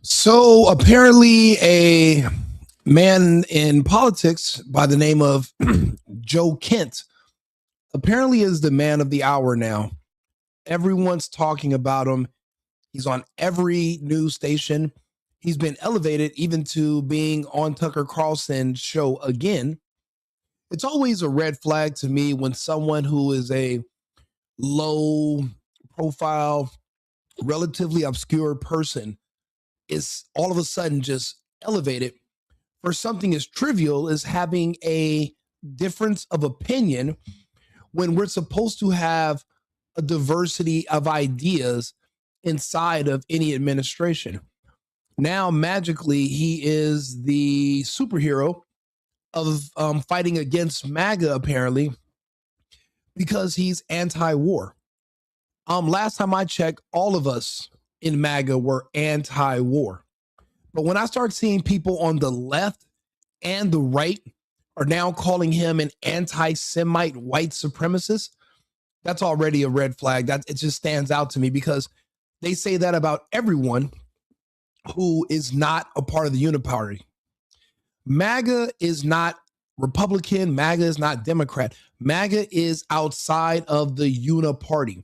So apparently, a man in politics by the name of Joe Kent apparently is the man of the hour now. Everyone's talking about him. He's on every news station. He's been elevated even to being on Tucker Carlson's show again. It's always a red flag to me when someone who is a low profile, relatively obscure person is all of a sudden just elevated for something as trivial as having a difference of opinion when we're supposed to have a diversity of ideas inside of any administration. Now, magically, he is the superhero of fighting against MAGA, apparently, because he's anti-war. Last time I checked, all of us in MAGA were anti-war. But when I start seeing people on the left and the right are now calling him an anti-Semite white supremacist, that's already a red flag. That it just stands out to me because they say that about everyone who is not a part of the Uniparty. MAGA is not Republican. MAGA is not Democrat. MAGA is outside of the Uniparty.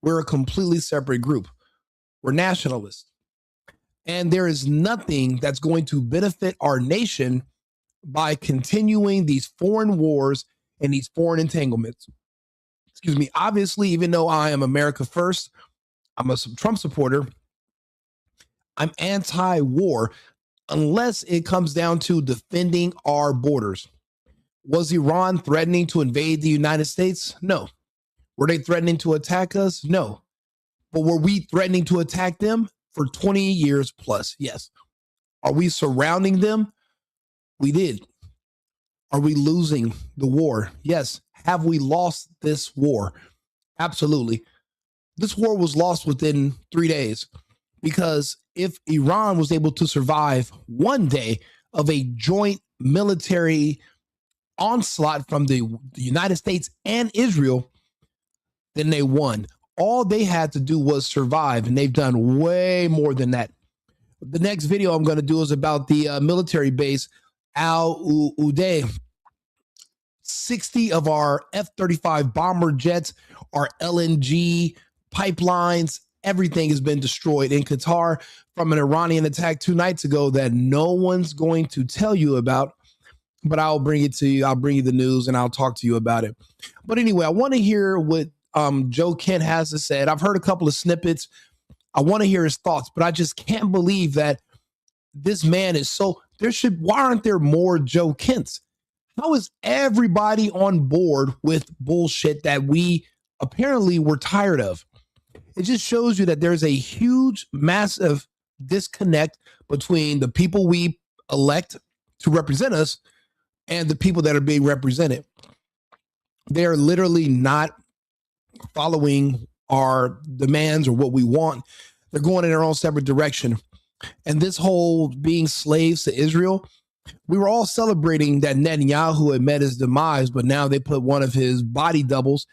We're a completely separate group. We're nationalists. And there is nothing that's going to benefit our nation by continuing these foreign wars and these foreign entanglements. Excuse me. Obviously, even though I am America first, I'm a Trump supporter, I'm anti-war unless it comes down to defending our borders. Was Iran threatening to invade the United States? No. Were they threatening to attack us? No. But were we threatening to attack them for 20 years plus? Yes. Are we surrounding them? We did. Are we losing the war? Yes. Have we lost this war? Absolutely. This war was lost within 3 days because if Iran was able to survive one day of a joint military onslaught from the United States and Israel, then they won. All they had to do was survive, and they've done way more than that. The next video I'm going to do is about the military base, Al Udeid. 60 of our F-35 bomber jets, our LNG pipelines, everything has been destroyed in Qatar from an Iranian attack 2 nights ago that no one's going to tell you about, but I'll bring it to you. I'll bring you the news and I'll talk to you about it. But anyway, I want to hear what Joe Kent has to say. I've heard a couple of snippets. I want to hear his thoughts, but I just can't believe that this man is so, why aren't there more Joe Kents? How is everybody on board with bullshit that we apparently were tired of? It just shows you that there's a huge, massive disconnect between the people we elect to represent us and the people that are being represented. They're literally not following our demands or what we want. They're going in their own separate direction. And this whole being slaves to Israel, we were all celebrating that Netanyahu had met his demise, but now they put one of his body doubles.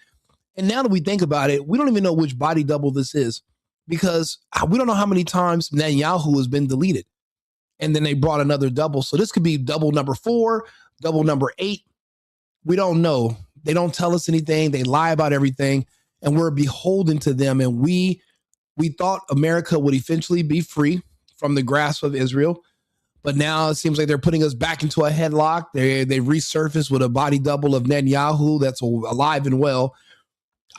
And now that we think about it, we don't even know which body double this is because we don't know how many times Netanyahu has been deleted. And then they brought another double. So this could be double number 4, double number 8. We don't know. They don't tell us anything. They lie about everything. And we're beholden to them. And we thought America would eventually be free from the grasp of Israel. But now it seems like they're putting us back into a headlock. They resurfaced with a body double of Netanyahu that's alive and well.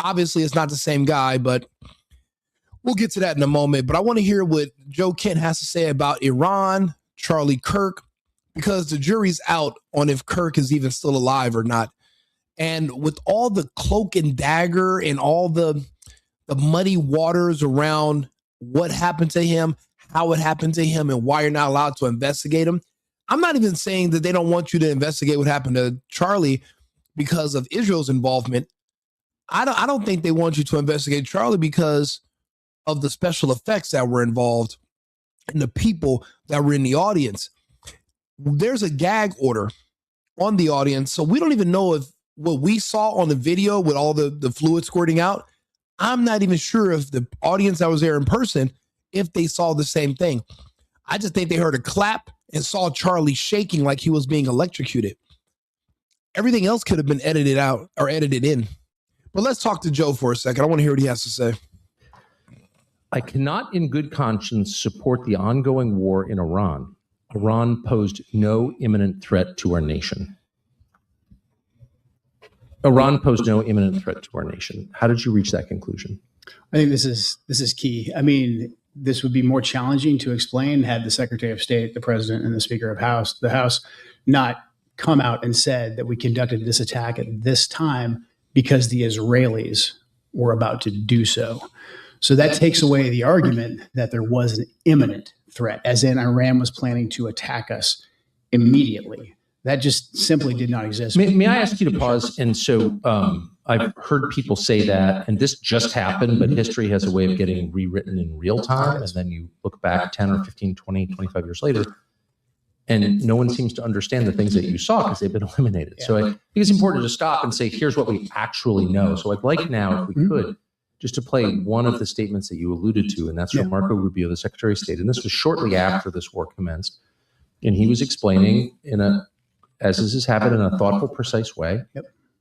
Obviously, it's not the same guy, but we'll get to that in a moment. But I want to hear what Joe Kent has to say about Iran, Charlie Kirk, because the jury's out on if Kirk is even still alive or not. And with all the cloak and dagger and all the muddy waters around what happened to him, how it happened to him, and why you're not allowed to investigate him. I'm not even saying that they don't want you to investigate what happened to Charlie because of Israel's involvement. I don't think they want you to investigate Charlie because of the special effects that were involved and the people that were in the audience. There's a gag order on the audience, so we don't even know if what we saw on the video with all the fluid squirting out, I'm not even sure if the audience that was there in person, if they saw the same thing. I just think they heard a clap and saw Charlie shaking like he was being electrocuted. Everything else could have been edited out or edited in. But let's talk to Joe for a second. I want to hear what he has to say. I cannot in good conscience support the ongoing war in Iran. Iran posed no imminent threat to our nation. Iran posed no imminent threat to our nation. How did you reach that conclusion? I think this is key. I mean, this would be more challenging to explain had the Secretary of State, the President, and the Speaker of the House not come out and said that we conducted this attack at this time because the Israelis were about to do so. So that takes away the argument that there was an imminent threat, as in Iran was planning to attack us immediately. That just simply did not exist. May I ask you to pause? And so I've heard people say that, and this just happened, but history has a way of getting rewritten in real time. And then you look back 10 or 15, 20, 25 years later, and no one seems to understand the things that you saw because they've been eliminated. So I think it's important to stop and say, here's what we actually know. So I'd like now, if we could, just to play one of the statements that you alluded to, and that's from Marco Rubio, the Secretary of State. And this was shortly after this war commenced. And he was explaining as is his habit, in a thoughtful, precise way,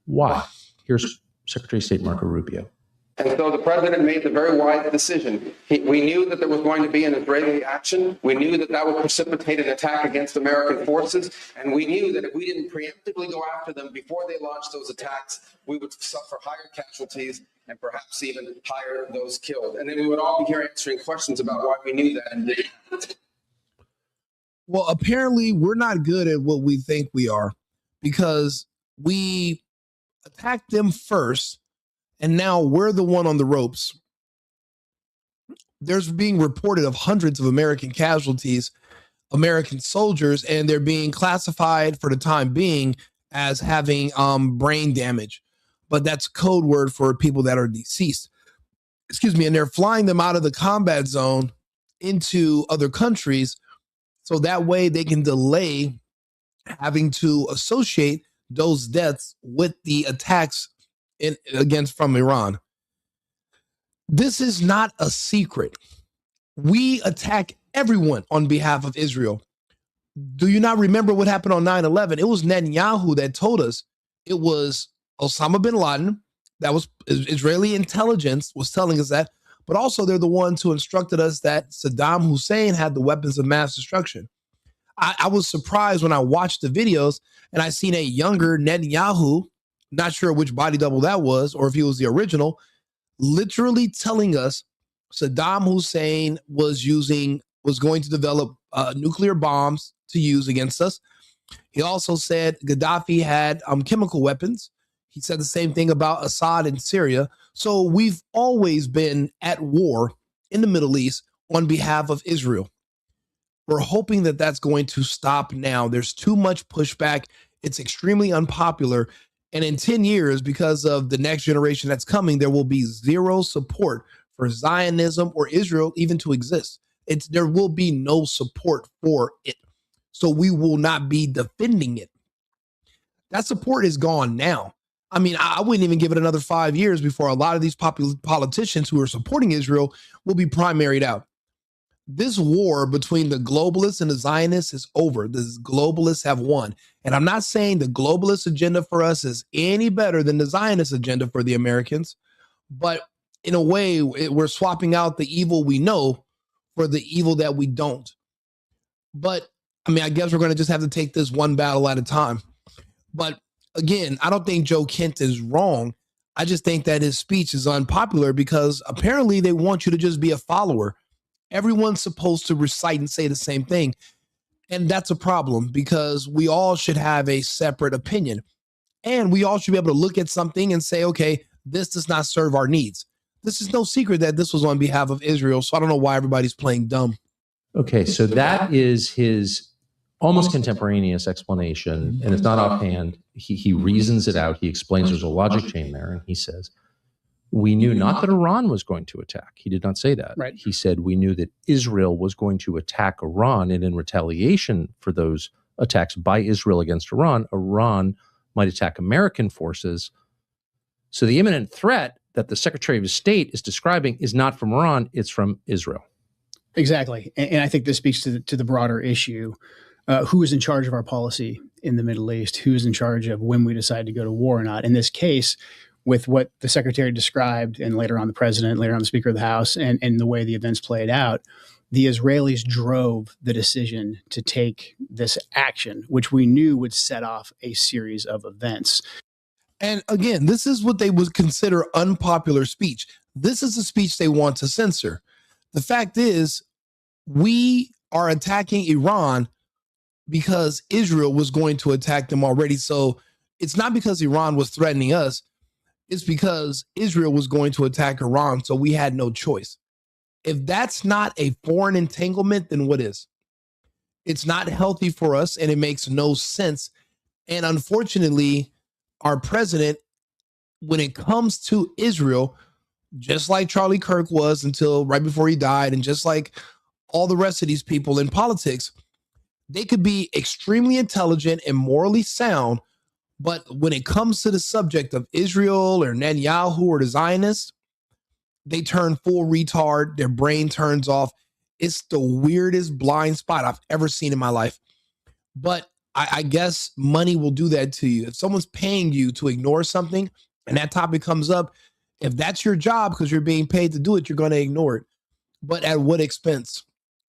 why. Here's Secretary of State Marco Rubio. And so the president made the very wise decision. We knew that there was going to be an Israeli action. We knew that that would precipitate an attack against American forces. And we knew that if we didn't preemptively go after them before they launched those attacks, we would suffer higher casualties and perhaps even higher those killed. And then we would all be here answering questions about why we knew that and didn't. Well, apparently we're not good at what we think we are, because we attacked them first, and now we're the one on the ropes. There's being reported of hundreds of American casualties, American soldiers, and they're being classified for the time being as having brain damage. But that's code word for people that are deceased. Excuse me. And they're flying them out of the combat zone into other countries, so that way they can delay having to associate those deaths with the attacks from Iran. This is not a secret. We attack everyone on behalf of Israel. Do you not remember what happened on 9/11? It was Netanyahu that told us it was Osama bin Laden. That was Israeli intelligence was telling us that. But also they're the ones who instructed us that Saddam Hussein had the weapons of mass destruction. I was surprised when I watched the videos and I seen a younger Netanyahu, not sure which body double that was, or if he was the original, literally telling us Saddam Hussein was going to develop nuclear bombs to use against us. He also said Gaddafi had chemical weapons. He said the same thing about Assad in Syria. So we've always been at war in the Middle East on behalf of Israel. We're hoping that that's going to stop now. There's too much pushback. It's extremely unpopular. And in 10 years, because of the next generation that's coming, there will be zero support for Zionism or Israel even to exist. There will be no support for it. So we will not be defending it. That support is gone now. I mean, I wouldn't even give it another 5 years before a lot of these politicians who are supporting Israel will be primaried out. This war between the globalists and the Zionists is over. The globalists have won. And I'm not saying the globalist agenda for us is any better than the Zionist agenda for the Americans, but in a way, we're swapping out the evil we know for the evil that we don't. But I mean, I guess we're going to just have to take this one battle at a time. But again, I don't think Joe Kent is wrong. I just think that his speech is unpopular because apparently they want you to just be a follower. Everyone's supposed to recite and say the same thing. And that's a problem because we all should have a separate opinion. And we all should be able to look at something and say, okay, this does not serve our needs. This is no secret that this was on behalf of Israel. So I don't know why everybody's playing dumb. Okay, so that is his almost contemporaneous explanation, and it's not offhand. He reasons it out. He explains there's a logic chain there, and he says, we knew not that Iran was going to attack. He did not say that. Right. He said we knew that Israel was going to attack Iran, and in retaliation for those attacks by Israel against Iran, Iran might attack American forces. So the imminent threat that the Secretary of State is describing is not from Iran, it's from Israel. Exactly. And I think this speaks to the broader issue. Who is in charge of our policy in the Middle East? Who is in charge of when we decide to go to war or not? In this case, with what the Secretary described, and later on the President, later on the Speaker of the House, and the way the events played out, the Israelis drove the decision to take this action, which we knew would set off a series of events. And again, this is what they would consider unpopular speech. This is the speech they want to censor. The fact is, we are attacking Iran because Israel was going to attack them already. So it's not because Iran was threatening us. It's because Israel was going to attack Iran. So we had no choice. If that's not a foreign entanglement, then what is? It's not healthy for us, and it makes no sense. And unfortunately, our president, when it comes to Israel, just like Charlie Kirk was until right before he died, and just like all the rest of these people in politics, they could be extremely intelligent and morally sound, but when it comes to the subject of Israel or Netanyahu or the Zionists, they turn full retard. Their brain turns off. It's the weirdest blind spot I've ever seen in my life. But I guess money will do that to you. If someone's paying you to ignore something and that topic comes up, if that's your job because you're being paid to do it, you're going to ignore it. But at what expense?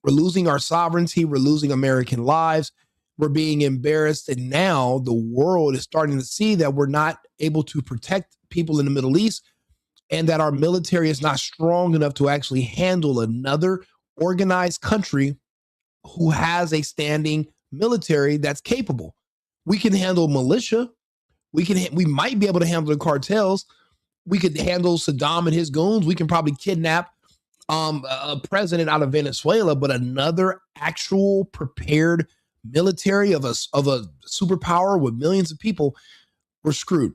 We're losing our sovereignty. We're losing American lives. We're being embarrassed. And now the world is starting to see that we're not able to protect people in the Middle East, and that our military is not strong enough to actually handle another organized country who has a standing military that's capable. We can handle militia. We might be able to handle the cartels. We could handle Saddam and his goons. We can probably kidnap a president out of Venezuela, but another actual prepared military of a superpower with millions of people, we're screwed.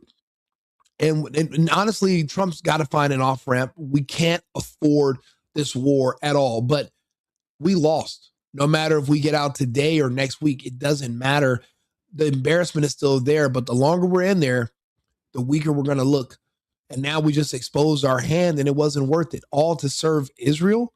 And honestly, Trump's got to find an off-ramp. We can't afford this war at all, but we lost. No matter if we get out today or next week, it doesn't matter. The embarrassment is still there, but the longer we're in there, the weaker we're going to look. And now we just exposed our hand, and it wasn't worth it. All to serve Israel.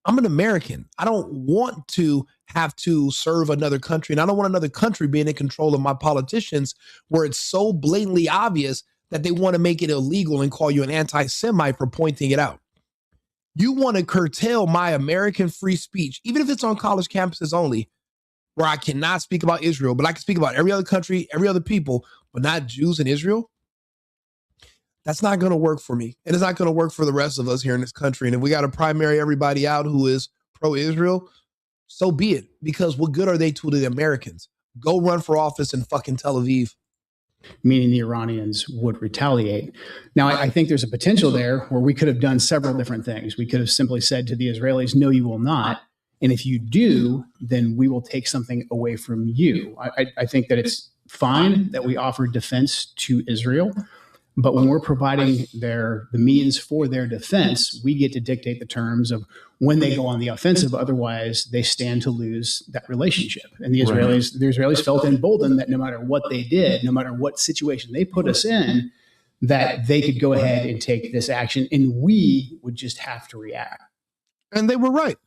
I'm an American. I don't want to have to serve another country, and I don't want another country being in control of my politicians where it's so blatantly obvious that they want to make it illegal and call you an anti-Semite for pointing it out. You want to curtail my American free speech, even if it's on college campuses only, where I cannot speak about Israel, but I can speak about every other country, every other people, but not Jews and Israel. That's not going to work for me. And it's not going to work for the rest of us here in this country. And if we got to primary everybody out who is pro-Israel, so be it. Because what good are they to the Americans? Go run for office in fucking Tel Aviv. Meaning the Iranians would retaliate. Now, I think there's a potential there where we could have done several different things. We could have simply said to the Israelis, no, you will not. And if you do, then we will take something away from you. I think that it's fine that we offer defense to Israel. But when we're providing the means for their defense, we get to dictate the terms of when they go on the offensive. Otherwise, they stand to lose that relationship. And the Israelis felt emboldened that no matter what they did, no matter what situation they put us in, that they could go ahead and take this action, and we would just have to react. And they were right.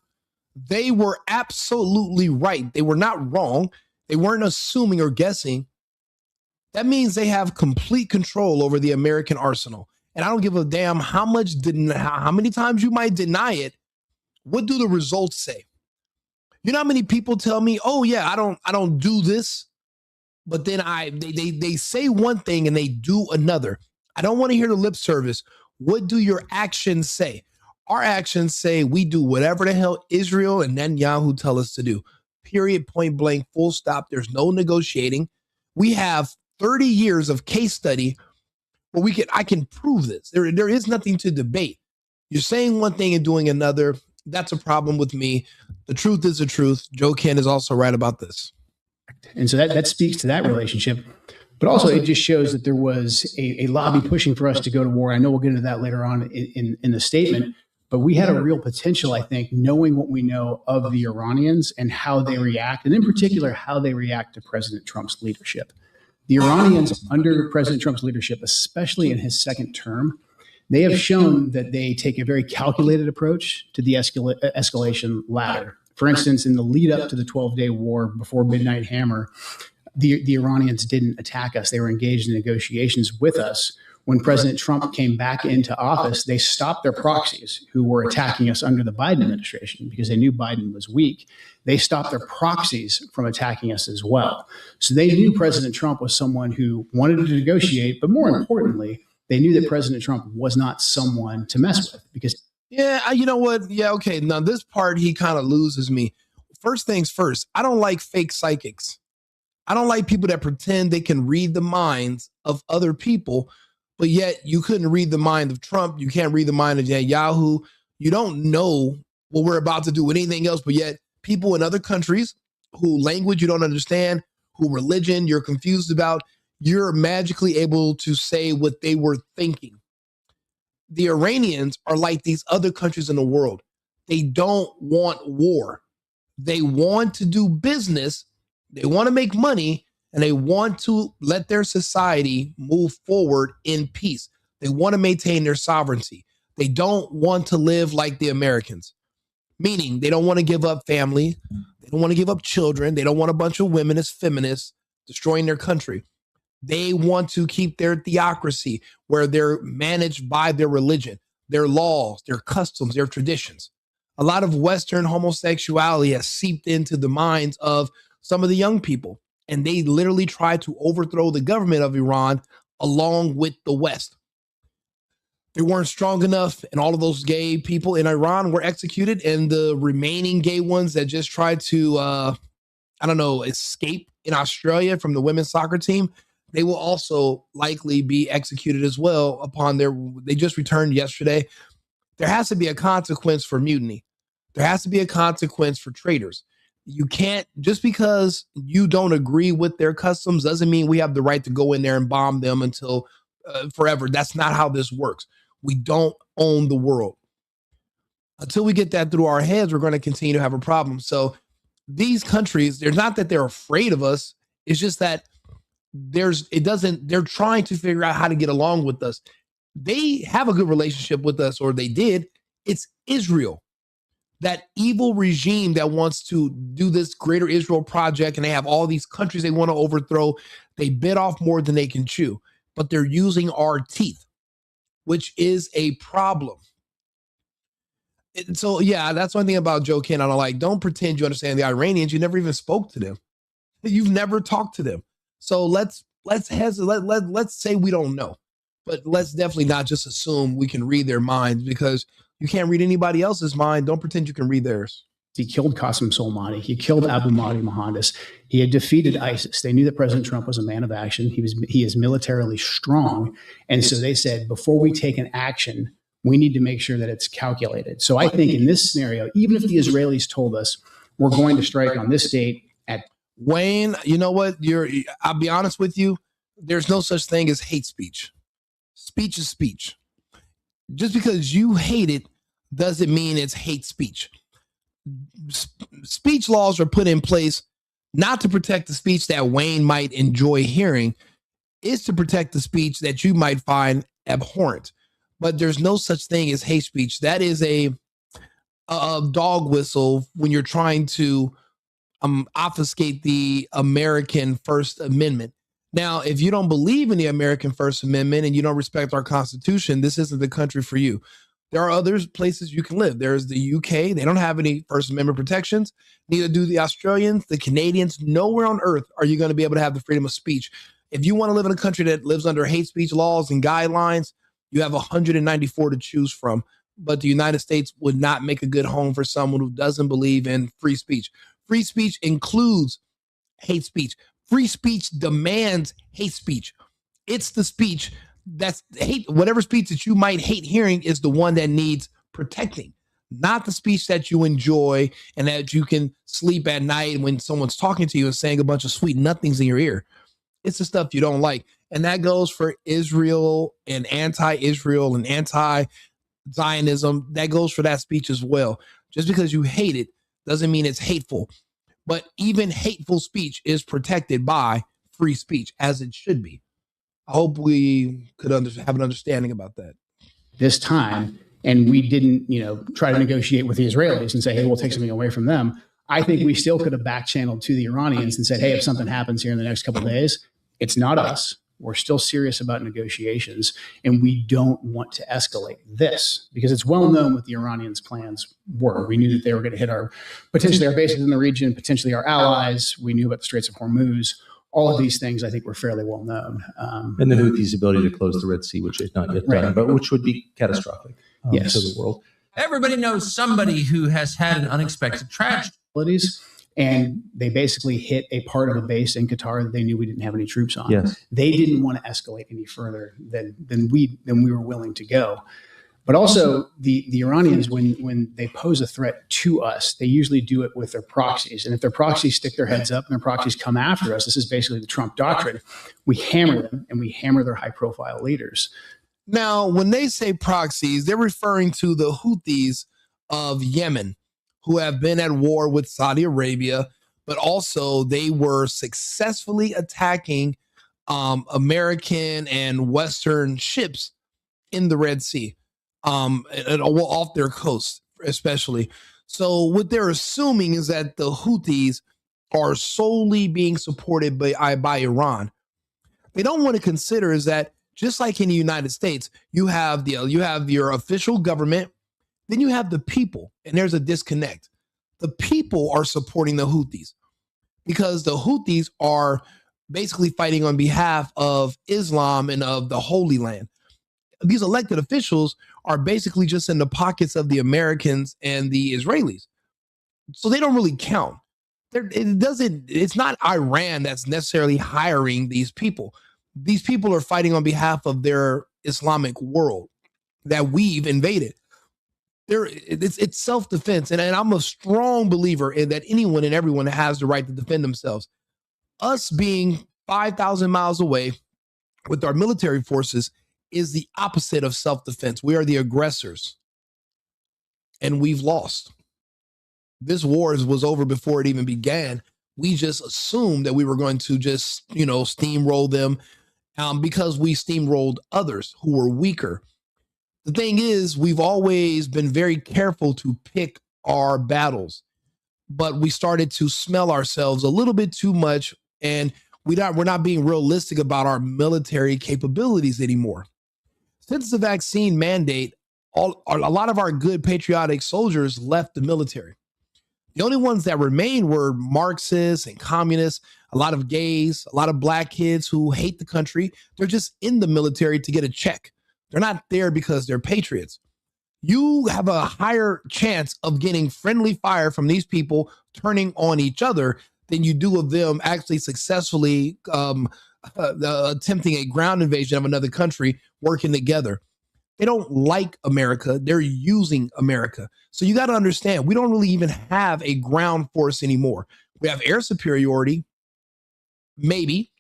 They were absolutely right. They were not wrong. They weren't assuming or guessing. That means they have complete control over the American arsenal. And I don't give a damn how many times you might deny it. What do the results say? You know how many people tell me, oh yeah, I don't do this, but then they say one thing and they do another. I don't want to hear the lip service. What do your actions say? Our actions say we do whatever the hell Israel and Netanyahu tell us to do. Period, point blank, full stop. There's no negotiating. We have 30 years of case study where I can prove this. There is nothing to debate. You're saying one thing and doing another. That's a problem with me. The truth is the truth. Joe Kent is also right about this. And so that speaks to that relationship. But also it just shows that there was a lobby pushing for us to go to war. I know we'll get into that later on in the statement. But we had a real potential, I think, knowing what we know of the Iranians and how they react, and in particular, how they react to President Trump's leadership. The Iranians, under President Trump's leadership, especially in his second term, They have shown that they take a very calculated approach to the escalation ladder. For instance, in the lead up to the 12-day war before Midnight Hammer, the Iranians didn't attack us. They were engaged in negotiations with us. When President Trump came back into office, they stopped their proxies who were attacking us under the Biden administration because they knew Biden was weak. They stopped their proxies from attacking us as well. So they knew President Trump was someone who wanted to negotiate, but more importantly, they knew that President Trump was not someone to mess with because. Yeah, you know what? Yeah, okay. Now this part, he kind of loses me. First things first, I don't like fake psychics. I don't like people that pretend they can read the minds of other people, but yet you couldn't read the mind of Trump. You can't read the mind of Yahoo. You don't know what we're about to do with anything else, but yet people in other countries who language you don't understand, who religion you're confused about, you're magically able to say what they were thinking. The Iranians are like these other countries in the world. They don't want war. They want to do business. They want to make money, and they want to let their society move forward in peace. They want to maintain their sovereignty. They don't want to live like the Americans, meaning they don't want to give up family. They don't want to give up children. They don't want a bunch of women as feminists destroying their country. They want to keep their theocracy where they're managed by their religion, their laws, their customs, their traditions. A lot of Western homosexuality has seeped into the minds of some of the young people, and they literally try to overthrow the government of Iran along with the West. They weren't strong enough, and all of those gay people in Iran were executed, and the remaining gay ones that just tried to, escape in Australia from the women's soccer team, they will also likely be executed as well they just returned yesterday. There has to be a consequence for mutiny. There has to be a consequence for traitors. You can't, just because you don't agree with their customs doesn't mean we have the right to go in there and bomb them until forever. That's not how this works. We don't own the world. Until we get that through our heads, we're going to continue to have a problem. So these countries, they're not that they're afraid of us. It's just that they're trying to figure out how to get along with us. They have a good relationship with us, or they did. It's Israel, that evil regime that wants to do this greater Israel project, and they have all these countries they want to overthrow. They bit off more than they can chew, but they're using our teeth, which is a problem. And so, yeah, that's one thing about Joe Kent I don't like. Don't pretend you understand the Iranians. You never even spoke to them. You've never talked to them. So let's say we don't know, but let's definitely not just assume we can read their minds, because you can't read anybody else's mind. Don't pretend you can read theirs. He killed Qasem Soleimani. He killed Abu Mahdi Mohandas. He had defeated ISIS. They knew that President Trump was a man of action. He is militarily strong. And so they said, before we take an action, we need to make sure that it's calculated. So I think in this scenario, even if the Israelis told us we're going to strike on this date at Wayne, you know what? I'll be honest with you. There's no such thing as hate speech. Speech is speech. Just because you hate it doesn't mean it's hate speech. Speech laws are put in place not to protect the speech that Wayne might enjoy hearing. It's to protect the speech that you might find abhorrent. But there's no such thing as hate speech. That is a dog whistle when you're trying to obfuscate the American First Amendment. Now, if you don't believe in the American First Amendment and you don't respect our Constitution, this isn't the country for you. There are other places you can live. There's the UK. They don't have any First Amendment protections. Neither do the Australians, the Canadians. Nowhere on earth are you going to be able to have the freedom of speech. If you want to live in a country that lives under hate speech laws and guidelines, you have 194 to choose from. But the United States would not make a good home for someone who doesn't believe in free speech. Free speech includes hate speech. Free speech demands hate speech. It's the speech that's hate. Whatever speech that you might hate hearing is the one that needs protecting, not the speech that you enjoy and that you can sleep at night when someone's talking to you and saying a bunch of sweet nothings in your ear. It's the stuff you don't like. And that goes for Israel and anti-Israel and anti-Zionism. That goes for that speech as well. Just because you hate it doesn't mean it's hateful. But even hateful speech is protected by free speech, as it should be. I hope we could have an understanding about that. this time, and we didn't, try to negotiate with the Israelis and say, hey, we'll take something away from them, I think we still could have back-channeled to the Iranians and said, hey, if something happens here in the next couple of days, it's not us. We're still serious about negotiations, and we don't want to escalate this, because it's well known what the Iranians' plans were. We knew that they were going to hit potentially our bases in the region, potentially our allies. We knew about the Straits of Hormuz. All of these things, I think, were fairly well known. And the Houthis' ability to close the Red Sea, which they've not yet done, but which would be catastrophic to the world. Everybody knows somebody who has had an unexpected tragedy. And they basically hit a part of a base in Qatar that they knew we didn't have any troops on. Yes. They didn't want to escalate any further than we were willing to go. But also the Iranians, when they pose a threat to us, they usually do it with their proxies. And if their proxies stick their heads up and their proxies come after us, this is basically the Trump doctrine. We hammer them, and we hammer their high-profile leaders. Now, when they say proxies, they're referring to the Houthis of Yemen, who have been at war with Saudi Arabia, but also they were successfully attacking American and Western ships in the Red Sea, off their coast, especially. So what they're assuming is that the Houthis are solely being supported by Iran. They don't want to consider is that just like in the United States, you have your official government, then you have the people, and there's a disconnect. The people are supporting the Houthis because the Houthis are basically fighting on behalf of Islam and of the Holy Land. These elected officials are basically just in the pockets of the Americans and the Israelis. So they don't really count. It's not Iran that's necessarily hiring these people. These people are fighting on behalf of their Islamic world that we've invaded. It's self-defense, and I'm a strong believer in that anyone and everyone has the right to defend themselves. Us being 5,000 miles away with our military forces is the opposite of self-defense. We are the aggressors, and we've lost. This war was over before it even began. We just assumed that we were going to just, steamroll them because we steamrolled others who were weaker. The thing is, we've always been very careful to pick our battles, but we started to smell ourselves a little bit too much, and we're not being realistic about our military capabilities anymore. Since the vaccine mandate, a lot of our good patriotic soldiers left the military. The only ones that remained were Marxists and communists, a lot of gays, a lot of black kids who hate the country. They're just in the military to get a check. They're not there because they're patriots. You have a higher chance of getting friendly fire from these people turning on each other than you do of them actually successfully attempting a ground invasion of another country, working together. They don't like America. They're using America. So you got to understand, we don't really even have a ground force anymore. We have air superiority. Maybe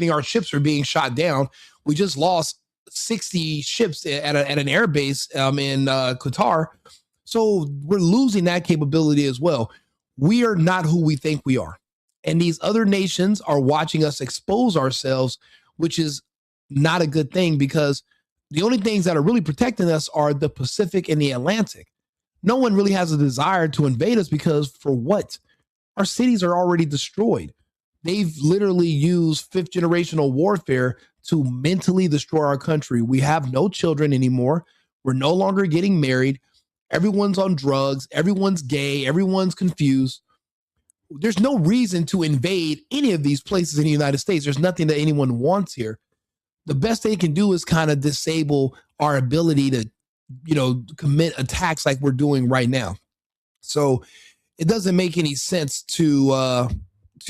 our ships are being shot down. We just lost 60 ships at an air base in Qatar. So we're losing that capability as well. We are not who we think we are. And these other nations are watching us expose ourselves, which is not a good thing, because the only things that are really protecting us are the Pacific and the Atlantic. No one really has a desire to invade us, because for what? Our cities are already destroyed. They've literally used fifth generational warfare to mentally destroy our country. We have no children anymore. We're no longer getting married. Everyone's on drugs. Everyone's gay. Everyone's confused. There's no reason to invade any of these places in the United States. There's nothing that anyone wants here. The best they can do is kind of disable our ability to, commit attacks like we're doing right now. So it doesn't make any sense to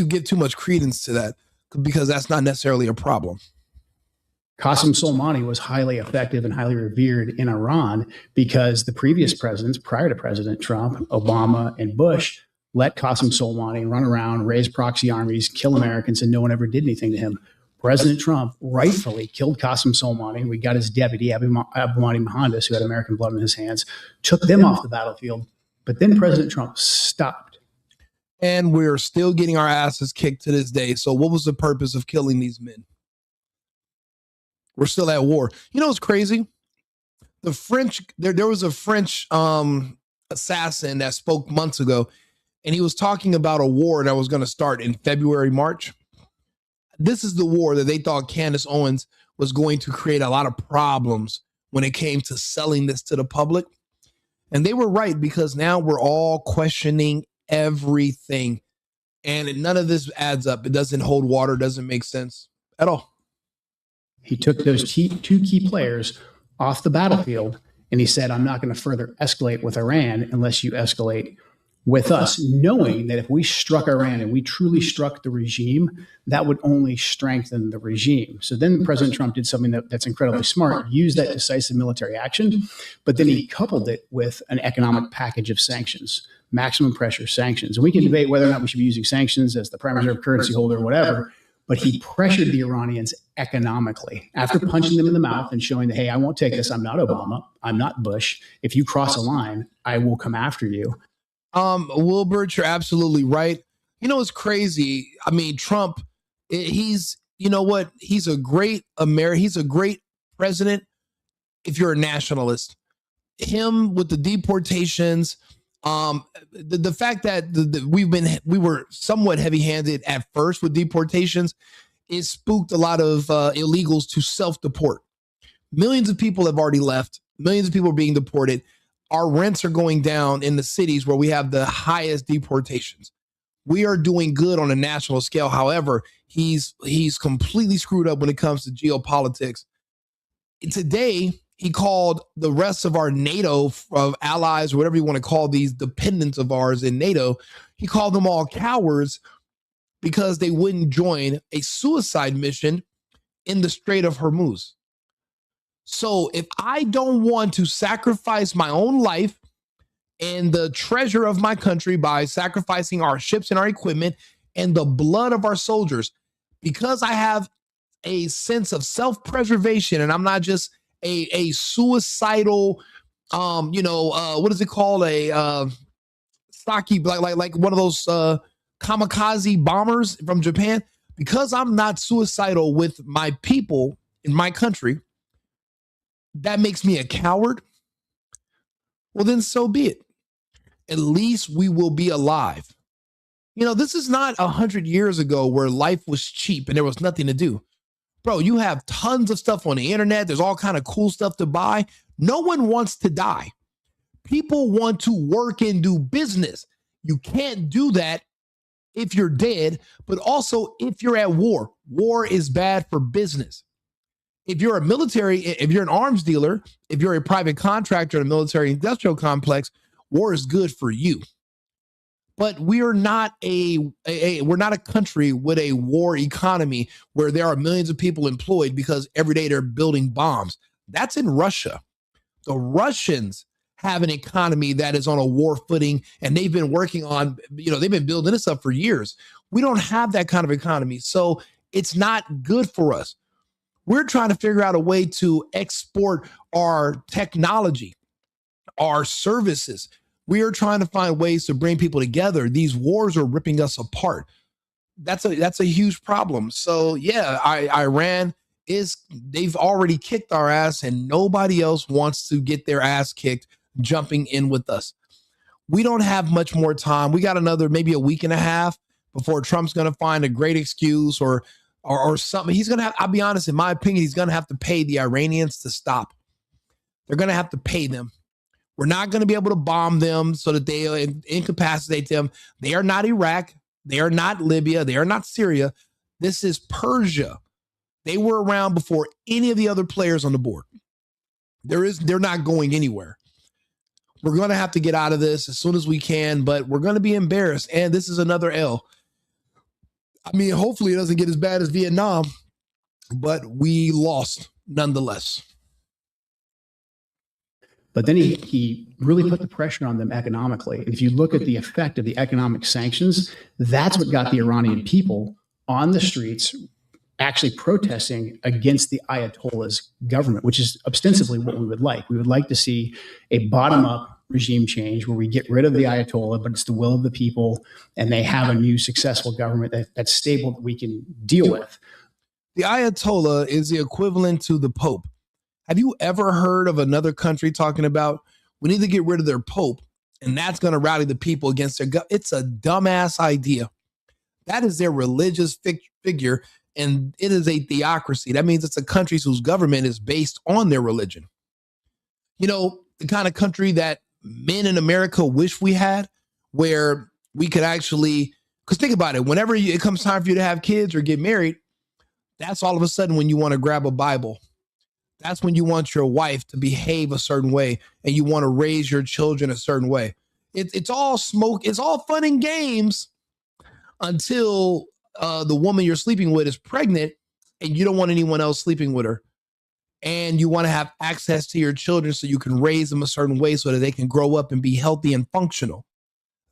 give too much credence to that, because that's not necessarily a problem. Qasem Soleimani was highly effective and highly revered in Iran because the previous presidents, prior to President Trump, Obama, and Bush, let Qasem Soleimani run around, raise proxy armies, kill Americans, and no one ever did anything to him. President Trump rightfully killed Qasem Soleimani. We got his deputy, Abu Mahdi Mohandas, who had American blood in his hands, took them off the battlefield. But then President Trump stopped. And we're still getting our asses kicked to this day. So what was the purpose of killing these men? We're still at war. You know what's crazy? The French, there was a French assassin that spoke months ago, and he was talking about a war that was going to start in February, March. This is the war that they thought Candace Owens was going to create a lot of problems when it came to selling this to the public. And they were right, because now we're all questioning everything. And none of this adds up. It doesn't hold water, doesn't make sense at all. He took those two key players off the battlefield, and he said, I'm not going to further escalate with Iran unless you escalate with us, knowing that if we struck Iran and we truly struck the regime, that would only strengthen the regime. So then President Trump did something that's incredibly smart, used that decisive military action, but then he coupled it with an economic package of sanctions, maximum pressure sanctions. And we can debate whether or not we should be using sanctions as the prime reserve currency holder or whatever, but he pressured the Iranians economically after punching them in the mouth and showing that, hey, I won't take this. I'm not Obama. I'm not Bush. If you cross a line, I will come after you. Wilbert, you're absolutely right. You know, it's crazy. I mean, Trump, he's, you know what? He's a great he's a great president if you're a nationalist. Him with the deportations, the fact that we were somewhat heavy-handed at first with deportations, it spooked a lot of illegals to self-deport. Millions of people have already left. Millions of people are being deported. Our rents are going down in the cities where we have the highest deportations. We are doing good on a national scale. However, he's completely screwed up when it comes to geopolitics. Today, he called the rest of our NATO allies, or whatever you want to call these dependents of ours in NATO, he called them all cowards because they wouldn't join a suicide mission in the Strait of Hormuz. So if I don't want to sacrifice my own life and the treasure of my country by sacrificing our ships and our equipment and the blood of our soldiers, because I have a sense of self-preservation and I'm not just a suicidal, what is it called? A stocky, like one of those kamikaze bombers from Japan. Because I'm not suicidal with my people in my country, that makes me a coward. Well, then so be it. At least we will be alive. You know, this is not 100 years ago where life was cheap and there was nothing to do. Bro, you have tons of stuff on the internet. There's all kind of cool stuff to buy. No one wants to die. People want to work and do business. You can't do that if you're dead, but also if you're at war. War is bad for business. If you're a military, if you're an arms dealer, if you're a private contractor in a military industrial complex, war is good for you. But we are not we're not a country with a war economy where there are millions of people employed because every day they're building bombs. That's in Russia. The Russians have an economy that is on a war footing, and they've been working on, they've been building this up for years. We don't have that kind of economy, so it's not good for us. We're trying to figure out a way to export our technology, our services. We are trying to find ways to bring people together. These wars are ripping us apart. That's a huge problem. So yeah, Iran they've already kicked our ass, and nobody else wants to get their ass kicked jumping in with us. We don't have much more time. We got another maybe a week and a half before Trump's going to find a great excuse or something. He's going to have, I'll be honest, in my opinion, he's going to have to pay the Iranians to stop. They're going to have to pay them. We're not going to be able to bomb them so that they incapacitate them. They are not Iraq. They are not Libya. They are not Syria. This is Persia. They were around before any of the other players on the board. They're not going anywhere. We're going to have to get out of this as soon as we can, but we're going to be embarrassed. And this is another L. I mean, hopefully it doesn't get as bad as Vietnam, but we lost nonetheless. But then he really put the pressure on them economically. If you look at the effect of the economic sanctions, that's what got the Iranian people on the streets actually protesting against the Ayatollah's government, which is ostensibly what we would like. We would like to see a bottom-up regime change where we get rid of the Ayatollah, but it's the will of the people, and they have a new successful government that's stable that we can deal with. The Ayatollah is the equivalent to the Pope. Have you ever heard of another country talking about we need to get rid of their pope and that's going to rally the people against their government? It's a dumbass idea. That is their religious figure, and it is a theocracy. That means it's a country whose government is based on their religion. You know, the kind of country that men in America wish we had, where we could actually, because think about it, whenever it comes time for you to have kids or get married, that's all of a sudden when you want to grab a Bible. That's when you want your wife to behave a certain way and you want to raise your children a certain way. It's all smoke. It's all fun and games until the woman you're sleeping with is pregnant and you don't want anyone else sleeping with her. And you want to have access to your children so you can raise them a certain way so that they can grow up and be healthy and functional.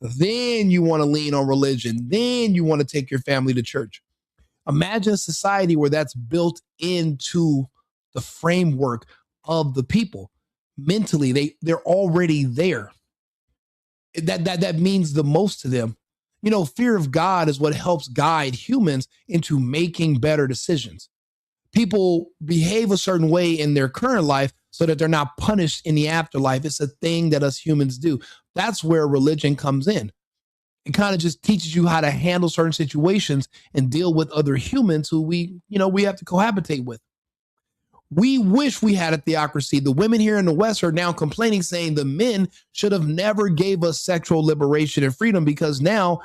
Then you want to lean on religion. Then you want to take your family to church. Imagine a society where that's built into the framework of the people. Mentally, they're already there. That means the most to them. You know, fear of God is what helps guide humans into making better decisions. People behave a certain way in their current life so that they're not punished in the afterlife. It's a thing that us humans do. That's where religion comes in. It kind of just teaches you how to handle certain situations and deal with other humans who we have to cohabitate with. We wish we had a theocracy. The women here in the West are now complaining, saying the men should have never gave us sexual liberation and freedom because now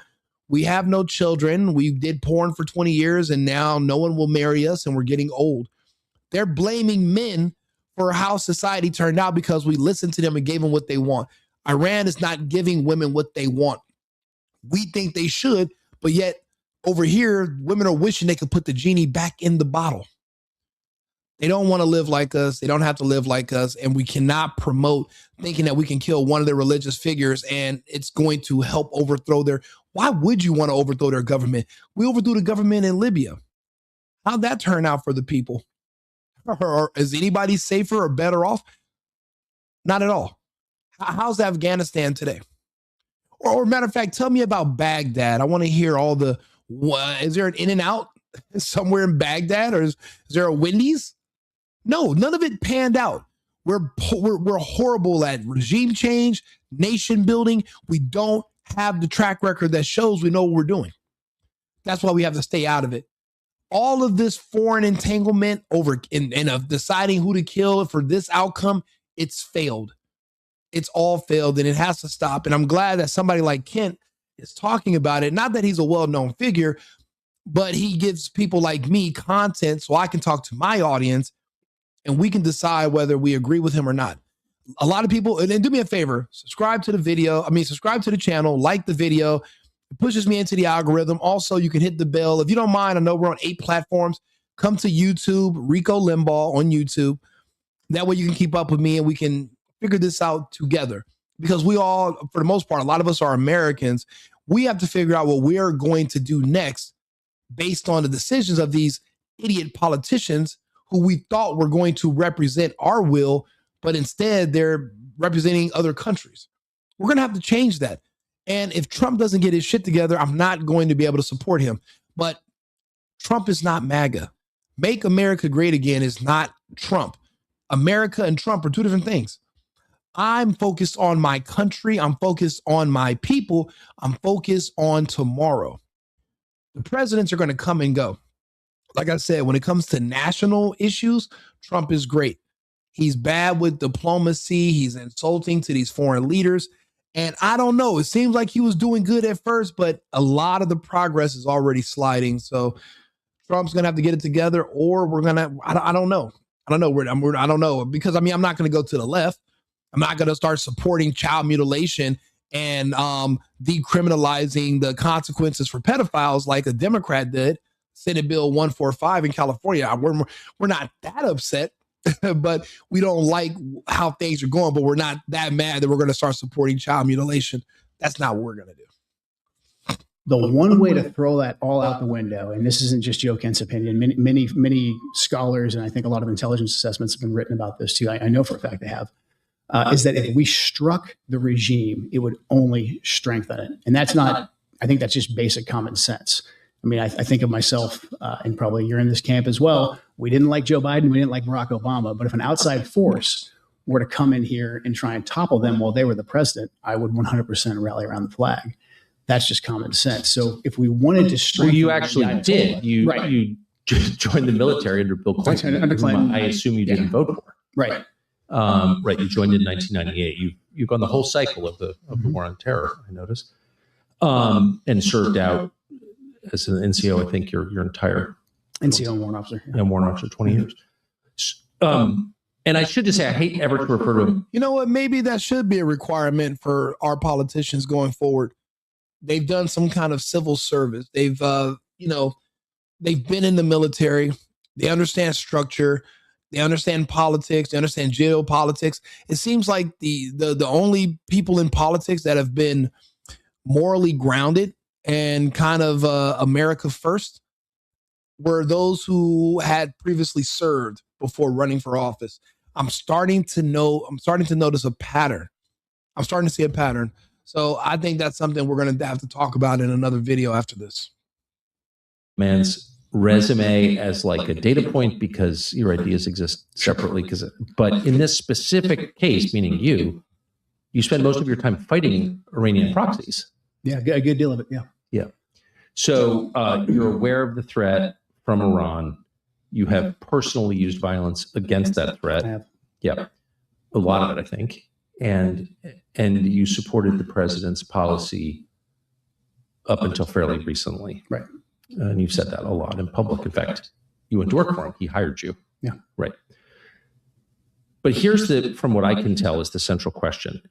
we have no children. We did porn for 20 years and now no one will marry us and we're getting old. They're blaming men for how society turned out because we listened to them and gave them what they want. Iran is not giving women what they want. We think they should, but yet over here, women are wishing they could put the genie back in the bottle. They don't want to live like us. They don't have to live like us. And we cannot promote thinking that we can kill one of their religious figures and it's going to help overthrow their. Why would you want to overthrow their government? We overthrew the government in Libya. How'd that turn out for the people? Or is anybody safer or better off? Not at all. How's Afghanistan today? Or matter of fact, tell me about Baghdad. I want to hear all the, is there an In-N-Out somewhere in Baghdad? Or is there a Wendy's? No, none of it panned out. We're horrible at regime change, nation building. We don't have the track record that shows we know what we're doing. That's why we have to stay out of it. All of this foreign entanglement over in of deciding who to kill for this outcome, it's failed. It's all failed and it has to stop. And I'm glad that somebody like Kent is talking about it. Not that he's a well-known figure, but he gives people like me content so I can talk to my audience and we can decide whether we agree with him or not. A lot of people, and do me a favor, subscribe to the channel, like the video. It pushes me into the algorithm. Also, you can hit the bell. If you don't mind, I know we're on 8 platforms. Come to YouTube, Rico Limbaugh on YouTube. That way you can keep up with me and we can figure this out together. Because we all, for the most part, a lot of us are Americans. We have to figure out what we are going to do next based on the decisions of these idiot politicians who we thought were going to represent our will, but instead they're representing other countries. We're going to have to change that. And if Trump doesn't get his shit together, I'm not going to be able to support him. But Trump is not MAGA. Make America Great Again is not Trump. America and Trump are two different things. I'm focused on my country. I'm focused on my people. I'm focused on tomorrow. The presidents are going to come and go. Like I said, when it comes to national issues, Trump is great. He's bad with diplomacy. He's insulting to these foreign leaders. And I don't know. It seems like he was doing good at first, but a lot of the progress is already sliding. So Trump's going to have to get it together or we're going to, I don't know. I don't know. Because, I'm not going to go to the left. I'm not going to start supporting child mutilation and decriminalizing the consequences for pedophiles like a Democrat did, Senate Bill 145 in California. We're not that upset, but we don't like how things are going, but we're not that mad that we're going to start supporting child mutilation. That's not what we're going to do. The one way to throw that all out the window, and this isn't just Joe Kent's opinion, many scholars, and I think a lot of intelligence assessments have been written about this too. I know for a fact they have. Is that if we struck the regime, it would only strengthen it. And that's not, I think that's just basic common sense. I mean, I think of myself, and probably you're in this camp as well, We didn't like Joe Biden. We didn't like Barack Obama. But if an outside force were to come in here and try and topple them while they were the president, I would 100% rally around the flag. That's just common sense. So if we wanted to strengthen, well, you actually did. You joined the military under Bill Clinton, under Clinton. I assume you didn't vote for. Right. Right. You joined in 1998. You've gone the whole cycle of the war on terror, I noticed, and served out as an NCO. I think your entire NCO and warrant officer. Yeah, warrant officer, 20 years. And I should just say, I hate ever to refer to him. You know what? Maybe that should be a requirement for our politicians going forward. They've done some kind of civil service. They've, they've been in the military. They understand structure. They understand politics. They understand geopolitics. It seems like the only people in politics that have been morally grounded and kind of America first were those who had previously served before running for office. I'm starting to notice a pattern. I'm starting to see a pattern. So I think that's something we're going to have to talk about in another video after this. Man's resume as like a data point because your ideas exist separately. But in this specific case, meaning you spend most of your time fighting Iranian proxies. Yeah, a good deal of it. Yeah. Yeah. So you're aware of the threat from Iran. You have personally used violence against that threat. I have. Yeah. A lot of it, I think. And you supported the president's policy up until fairly recently. Right. And you've said that a lot in public. In fact, you went to work for him. He hired you. Yeah. Right. But here's from what I can tell is the central question: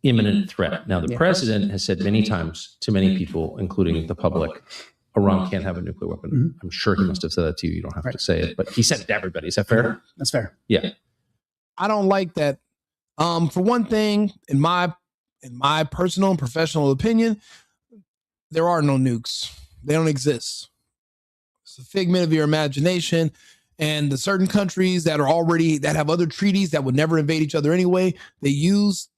imminent threat. Now, the president has said many times to many people, including the public, Iran can't have a nuclear weapon. Mm-hmm. I'm sure he must have said that to you. You don't have to say it, but he said it to everybody. Is that fair? That's fair. Yeah. I don't like that. For one thing, in my personal and professional opinion, there are no nukes. They don't exist. It's a figment of your imagination. And the certain countries that have other treaties that would never invade each other anyway, they use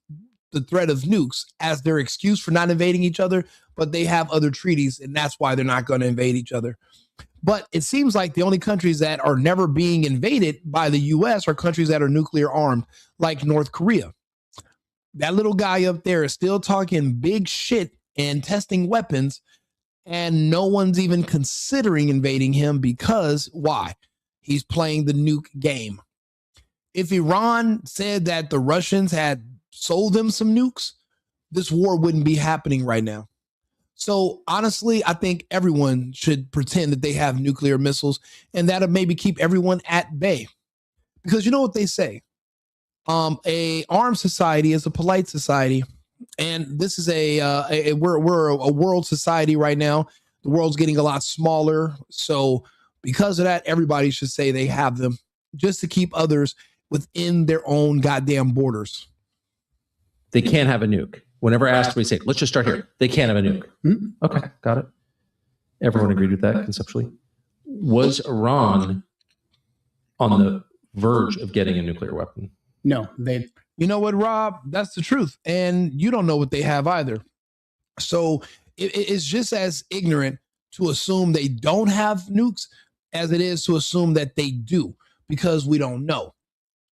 the threat of nukes as their excuse for not invading each other, but they have other treaties, and that's why they're not going to invade each other. But it seems like the only countries that are never being invaded by the U.S. are countries that are nuclear armed, like North Korea. That little guy up there is still talking big shit and testing weapons, and no one's even considering invading him because why? He's playing the nuke game. If Iran said that the Russians had sold them some nukes, this war wouldn't be happening right now. So honestly, I think everyone should pretend that they have nuclear missiles, and that'll maybe keep everyone at bay. Because you know what they say, a armed society is a polite society, and this is we're a world society right now. The world's getting a lot smaller, so because of that, everybody should say they have them just to keep others within their own goddamn borders. They can't have a nuke. Whenever asked, we say, let's just start here. They can't have a nuke. Mm-hmm. Okay, got it. Everyone agreed with that conceptually. Was Iran on the verge of getting a nuclear weapon? No, You know what, Rob? That's the truth. And you don't know what they have either. So it's just as ignorant to assume they don't have nukes as it is to assume that they do, because we don't know.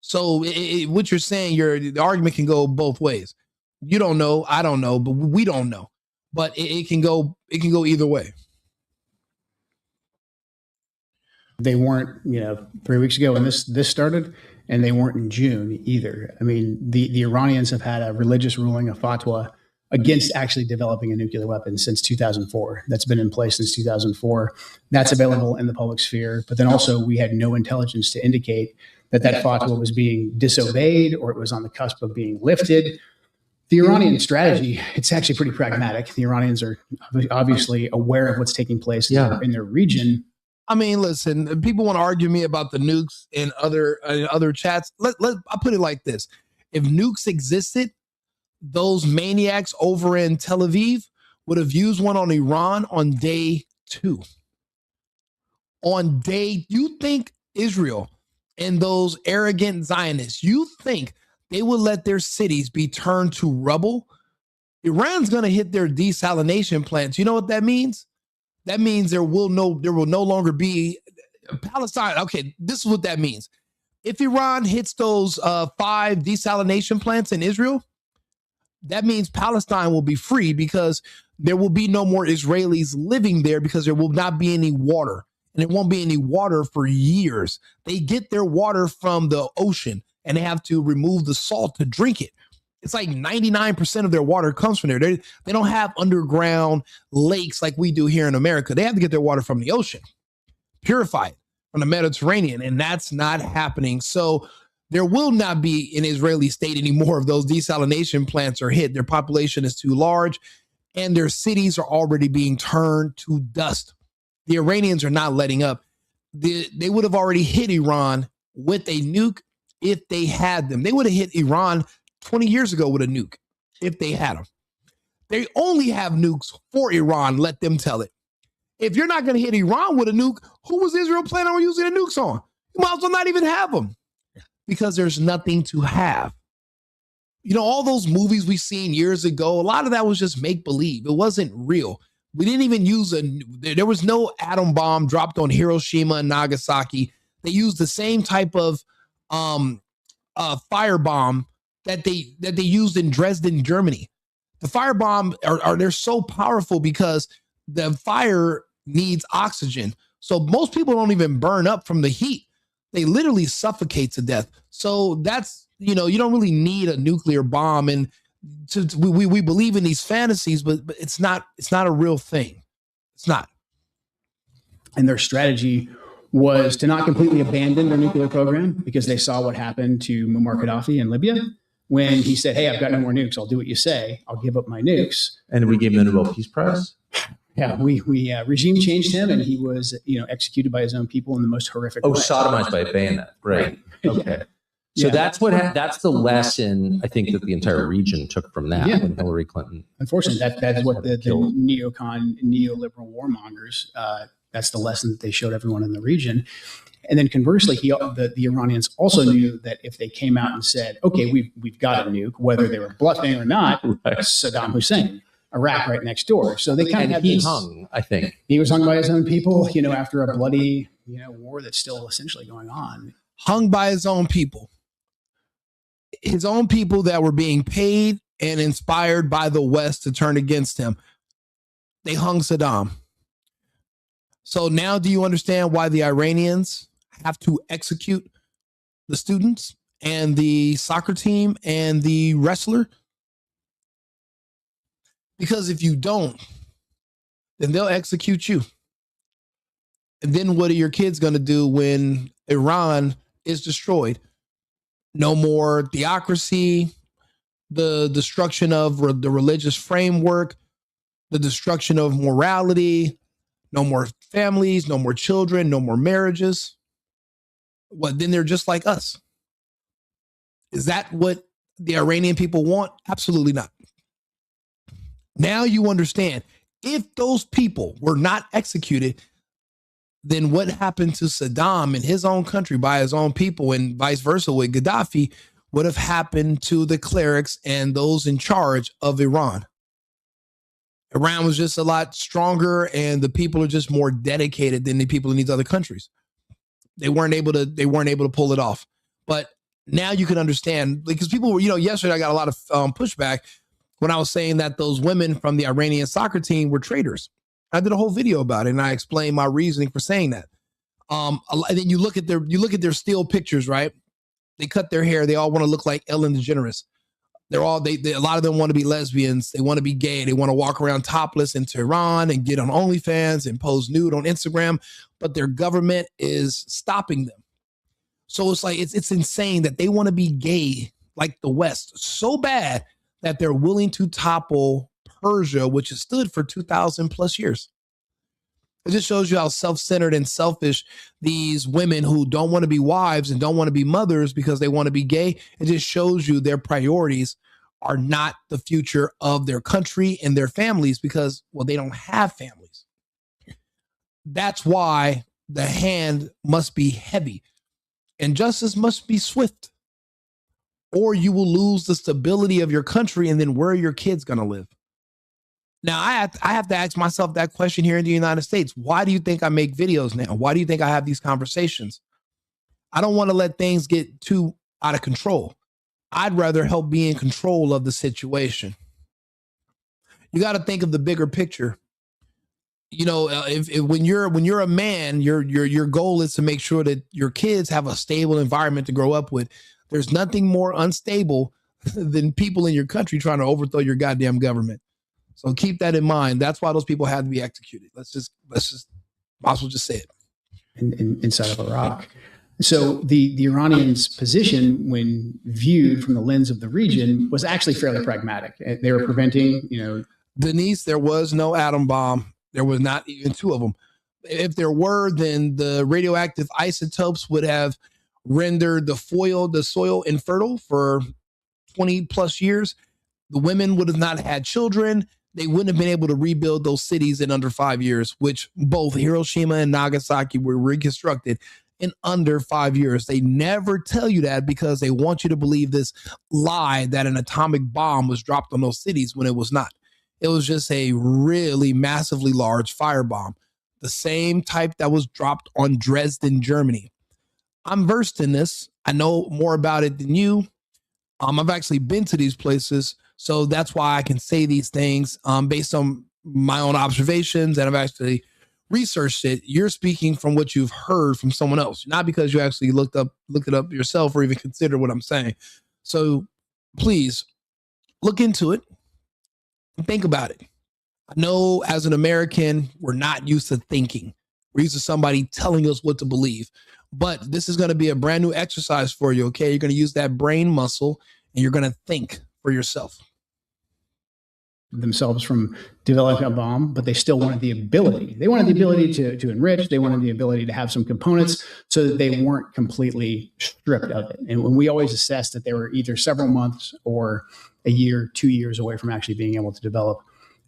So what you're saying, the argument can go both ways. You don't know, I don't know, but we don't know. But it can go either way. They weren't, 3 weeks ago when this started, and they weren't in June either. I mean, the Iranians have had a religious ruling, a fatwa, against actually developing a nuclear weapon since 2004. That's been in place since 2004. That's available in the public sphere. But then also we had no intelligence to indicate that fatwa was being disobeyed or it was on the cusp of being lifted. The Iranian strategy, it's actually pretty pragmatic. The Iranians are obviously aware of what's taking place in their region. I mean, listen, people want to argue me about the nukes in other chats. I'll put it like this. If nukes existed, those maniacs over in Tel Aviv would have used one on Iran on day 2. You think Israel and those arrogant Zionists, you think they will let their cities be turned to rubble? Iran's going to hit their desalination plants. You know what that means? That means there will no longer be Palestine. Okay, this is what that means. If Iran hits those 5 desalination plants in Israel, that means Palestine will be free because there will be no more Israelis living there because there will not be any water. And there won't be any water for years. They get their water from the ocean and they have to remove the salt to drink it. It's like 99% of their water comes from there. They don't have underground lakes like we do here in America. They have to get their water from the ocean, purify it from the Mediterranean, and that's not happening. So there will not be an Israeli state anymore if those desalination plants are hit. Their population is too large, and their cities are already being turned to dust. The Iranians are not letting up. They would have already hit Iran with a nuke if they had them. They would have hit Iran 20 years ago with a nuke if they had them. They only have nukes for Iran. Let them tell it. If you're not going to hit Iran with a nuke, who was Israel planning on using the nukes on? You might as well not even have them because there's nothing to have. You know, all those movies we've seen years ago, a lot of that was just make believe. It wasn't real. We didn't even use there was no atom bomb dropped on Hiroshima and Nagasaki. They used the same type of firebomb that they used in Dresden, Germany. The firebomb they're so powerful because the fire needs oxygen. So most people don't even burn up from the heat. They literally suffocate to death. So that's, you know, you don't really need a nuclear bomb. And we believe in these fantasies, but it's not a real thing. It's not. And their strategy was to not completely abandon their nuclear program because they saw what happened to Muammar Gaddafi in Libya when he said, hey, I've got no more nukes. I'll do what you say. I'll give up my nukes. And we gave him the Nobel Peace Prize. Yeah, we regime changed him, and he was, executed by his own people in the most horrific way. Sodomized by a bayonet. Right. Okay. So that's that's the lesson I think that the entire region took from that when Hillary Clinton. Unfortunately, that's what the neoliberal warmongers. That's the lesson that they showed everyone in the region. And then conversely, the Iranians also knew that if they came out and said, "Okay, we've got a nuke," whether they were bluffing or not, Saddam Hussein. Iraq right next door. So they kind of had this. Hung, I think. He was hung by his own people, after a bloody, war that's still essentially going on. Hung by his own people. His own people that were being paid and inspired by the West to turn against him. They hung Saddam. So now do you understand why the Iranians have to execute the students and the soccer team and the wrestler? Because if you don't, then they'll execute you. And then what are your kids going to do when Iran is destroyed? No more theocracy, the destruction of the religious framework, the destruction of morality, no more families, no more children, no more marriages. What, then they're just like us. Is that what the Iranian people want? Absolutely not. Now you understand, if those people were not executed, then what happened to Saddam in his own country by his own people and vice versa with Gaddafi would have happened to the clerics and those in charge of Iran. Iran was just a lot stronger and the people are just more dedicated than the people in these other countries. They weren't able to pull it off. But now you can understand, because people were, yesterday I got a lot of pushback when I was saying that those women from the Iranian soccer team were traitors. I did a whole video about it and I explained my reasoning for saying that. And then you look at their still pictures, right? They cut their hair. They all want to look like Ellen DeGeneres. A lot of them want to be lesbians. They want to be gay. They want to walk around topless in Tehran and get on OnlyFans and pose nude on Instagram, but their government is stopping them. So it's like, it's insane that they want to be gay like the West so bad that they're willing to topple Persia, which has stood for 2,000 plus years. It just shows you how self-centered and selfish these women who don't want to be wives and don't want to be mothers because they want to be gay. It just shows you their priorities are not the future of their country and their families because, well, they don't have families. That's why the hand must be heavy and justice must be swift, or you will lose the stability of your country, and then where are your kids going to live? Now I have to ask myself that question here in the United States. Why do you think I make videos now? Why do you think I have these conversations? I don't want to let things get too out of control. I'd rather help be in control of the situation. You got to think of the bigger picture. You know, if when you're a man, your goal is to make sure that your kids have a stable environment to grow up with. There's nothing more unstable than people in your country trying to overthrow your goddamn government. So keep that in mind. That's why those people had to be executed. Let's just might as well just say it. Inside of Iraq. So the Iranians' position, when viewed from the lens of the region, was actually fairly pragmatic. They were preventing, Denise, there was no atom bomb. There was not even two of them. If there were, then the radioactive isotopes would have rendered the soil infertile for 20 plus years. The women would have not had children. They wouldn't have been able to rebuild those cities in under 5 years, which both Hiroshima and Nagasaki were reconstructed in under 5 years. They never tell you that because they want you to believe this lie that an atomic bomb was dropped on those cities when it was not. It was just a really massively large firebomb, the same type that was dropped on Dresden, Germany. I'm versed in this. I know more about it than you. I've actually been to these places, so that's why I can say these things based on my own observations, and I've actually researched it. You're speaking from what you've heard from someone else, not because you actually looked it up yourself or even consider what I'm saying. So please look into it and think about it. I know as an American, we're not used to thinking. We're used to somebody telling us what to believe. But this is going to be a brand new exercise for you, okay? You're going to use that brain muscle and you're going to think for yourself. Themselves from developing a bomb, but they still wanted the ability. They wanted the ability to enrich. They wanted the ability to have some components so that they weren't completely stripped of it. And when we always assessed that they were either several months or a year, 2 years away from actually being able to develop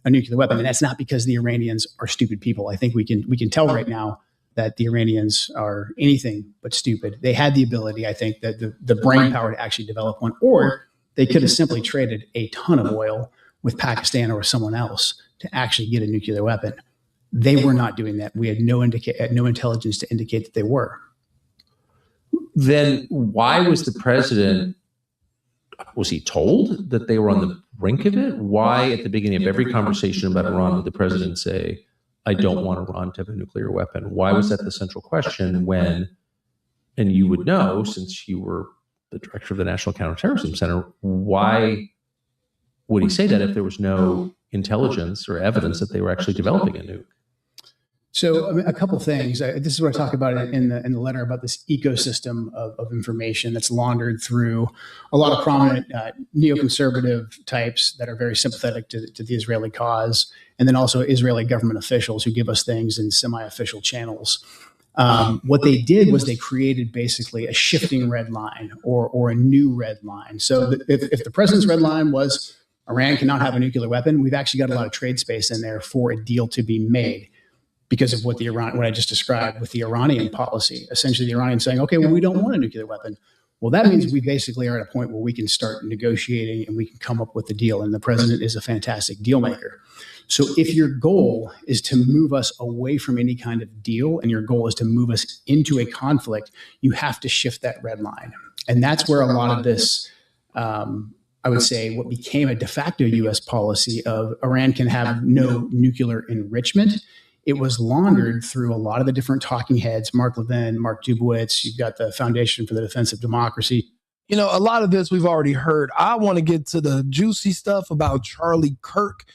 a nuclear weapon. And that's not because the Iranians are stupid people. I think we can tell right now that the Iranians are anything but stupid. They had the ability, I think, that the brain power to actually develop one, or they could have simply traded a ton of oil with Pakistan or someone else to actually get a nuclear weapon. They were not doing that. We had no intelligence to indicate that they were. Then why was the president, was he told that they were on the brink of it? Why at the beginning of every conversation about Iran would the president say, I don't want Iran to have a nuclear weapon? Why was that the central question when, and you would know since you were the director of the National Counterterrorism Center, why would he say that if there was no intelligence or evidence that they were actually developing a nuke? So, I mean, a couple things. This is what I talk about in the letter about this ecosystem of information that's laundered through a lot of prominent neoconservative types that are very sympathetic to the Israeli cause, and then also Israeli government officials who give us things in semi-official channels. What they did was they created basically a shifting red line or a new red line. So if the president's red line was Iran cannot have a nuclear weapon, we've actually got a lot of trade space in there for a deal to be made because of what I just described with the Iranian policy. Essentially, the Iranians saying, okay, well, we don't want a nuclear weapon. Well, that means we basically are at a point where we can start negotiating and we can come up with a deal. And the president is a fantastic deal maker. So if your goal is to move us away from any kind of deal and your goal is to move us into a conflict, you have to shift that red line. And that's where a lot of this, I would say, what became a de facto U.S. policy of Iran can have no nuclear enrichment. It was laundered through a lot of the different talking heads, Mark Levin, Mark Dubowitz. You've got the Foundation for the Defense of Democracy. You know, a lot of this we've already heard. I want to get to the juicy stuff about Charlie Kirk.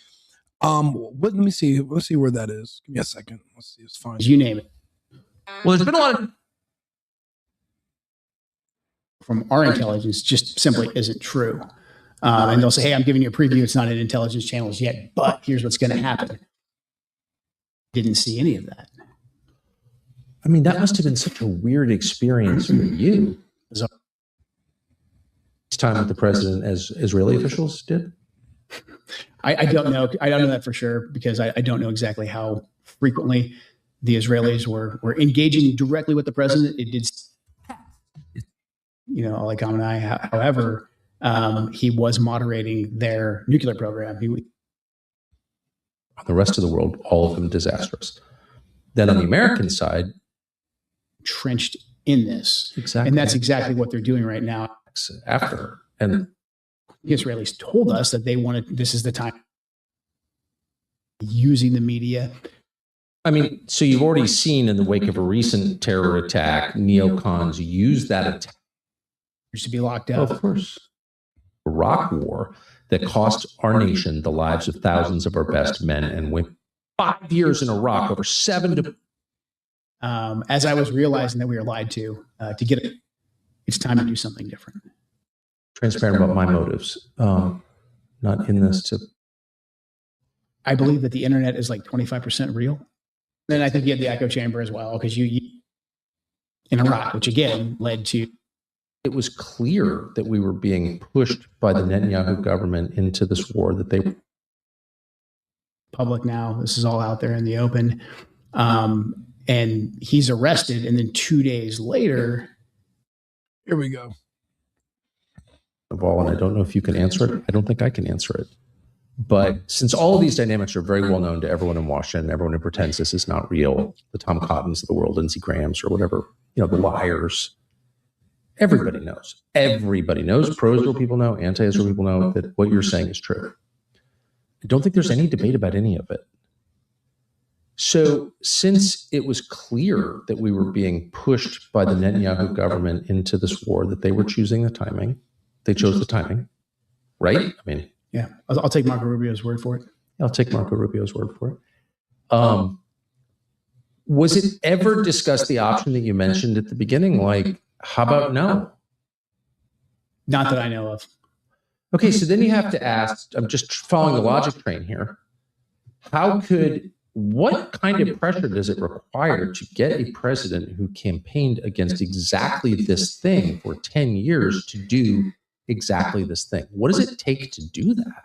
Let me see. Let's see where that is. Give me a second. Let's see. It's fine. You name it. Well, there's been a lot of from our intelligence just simply isn't true. And they'll say, hey, I'm giving you a preview. It's not in intelligence channels yet, but here's what's going to happen. Didn't see any of that. I mean, that must have been such a weird experience for you. This time with the president as Israeli officials did? I don't know. I don't know that for sure because I don't know exactly how frequently the Israelis were engaging directly with the president. It did, Ali Khamenei. However, he was moderating their nuclear program. On the rest of the world, all of them disastrous. Then on the American side, Trenched in this. exactly, And that's exactly what they're doing right now. after. And The Israelis told us that they wanted, this is the time using the media. I mean, so you've already seen in the wake of a recent terror attack, neocons use that attack. To be locked up. Of course. Iraq war that cost our nation the lives of thousands of our best men and women. 5 years in Iraq, over 7 to. As I was realizing that we were lied to get it, it's time to do something different. Transparent about my motives, not in this to. I believe that the internet is like 25% real. Then I think you have the echo chamber as well, because you in Iraq, which again led to. It was clear that we were being pushed by the Netanyahu government into this war that they. Public now, this is all out there in the open. And he's arrested, and then 2 days later. Here we go. Of all, and I don't know if you can answer it. I don't think I can answer it. But since all of these dynamics are very well known to everyone in Washington, everyone who pretends this is not real, the Tom Cottons of the world, Lindsey Grahams or whatever, the liars, everybody knows. Everybody knows. Pro-Israel people know, anti-Israel people know that what you're saying is true. I don't think there's any debate about any of it. So since it was clear that we were being pushed by the Netanyahu government into this war, that they were choosing the timing, they chose the timing, right? I mean, Yeah, I'll take Marco Rubio's word for it. I'll take Marco Rubio's word for it. Was it ever discussed, the option that you mentioned at the beginning? Like, how about no? Not that I know of. Okay, so then you have to ask, I'm just following the logic train here. What kind of pressure does it require to get a president who campaigned against exactly this thing for 10 years to do exactly this thing? What does it take to do that?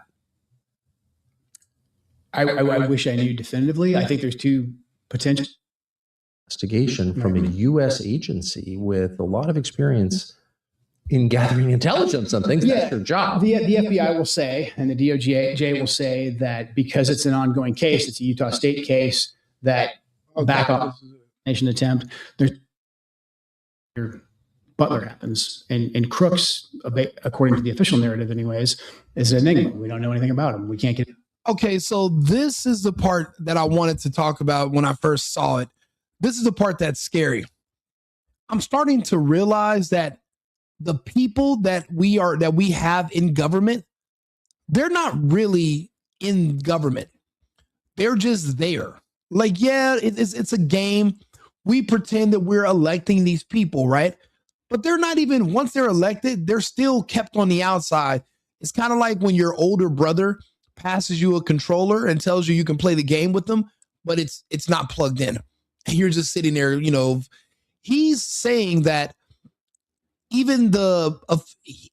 I wish I knew definitively. I think there's two potential. Investigation from a U.S. agency with a lot of experience in gathering intelligence on things. That's your job. The FBI will say, and the DOJ will say that because it's an ongoing case, it's a Utah State case, that back off nation attempt. There's Butler happens, and Crooks, according to the official narrative, anyways, is an enigma. We don't know anything about him. We can't get. Okay, so this is the part that I wanted to talk about when I first saw it. This is the part that's scary. I'm starting to realize that the people that we have in government, they're not really in government. They're just there. Like, yeah, it's a game. We pretend that we're electing these people, right? But they're not even, once they're elected, they're still kept on the outside. It's kind of like when your older brother passes you a controller and tells you can play the game with them, but it's not plugged in. And you're just sitting there, he's saying that even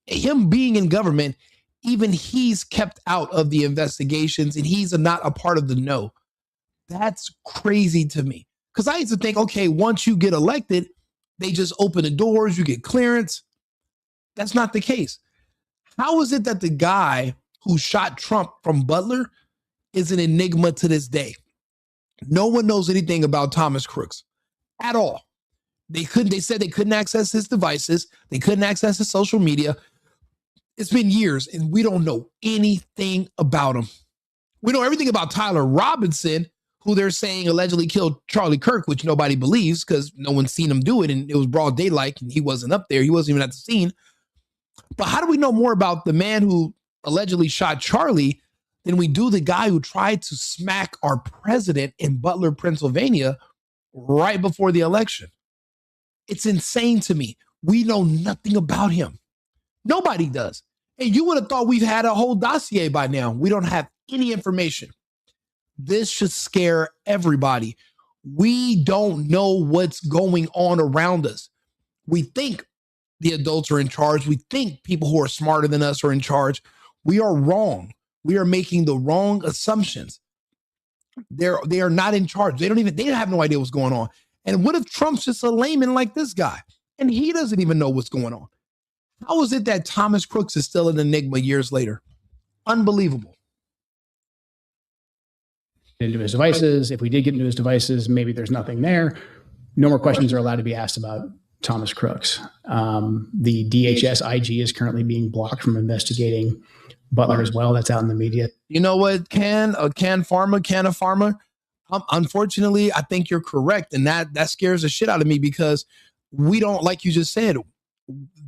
him being in government, even he's kept out of the investigations and he's not a part of the know. That's crazy to me. Because I used to think, okay, once you get elected, they just open the doors, you get clearance. That's not the case. How is it that the guy who shot Trump from Butler is an enigma to this day? No one knows anything about Thomas Crooks at all. They said they couldn't access his devices. They couldn't access his social media. It's been years and we don't know anything about him. We know everything about Tyler Robinson, who they're saying allegedly killed Charlie Kirk, which nobody believes because no one's seen him do it. And it was broad daylight and he wasn't up there. He wasn't even at the scene. But how do we know more about the man who allegedly shot Charlie than we do the guy who tried to smack our president in Butler, Pennsylvania right before the election? It's insane to me. We know nothing about him. Nobody does. And you would have thought we've had a whole dossier by now. We don't have any information. This should scare everybody. We don't know what's going on around us. We think the adults are in charge. We think people who are smarter than us are in charge. We are wrong. We are making the wrong assumptions. They are not in charge. They have no idea what's going on. And what if Trump's just a layman like this guy and he doesn't even know what's going on? How is it that Thomas Crooks is still an enigma years later? Unbelievable. into his devices. If we did get into his devices, maybe there's nothing there. No more questions are allowed to be asked about Thomas Crooks. The DHS IG is currently being blocked from investigating Butler as well. That's out in the media. You know what? Can of pharma. Unfortunately, I think you're correct, and that scares the shit out of me because we don't, like you just said,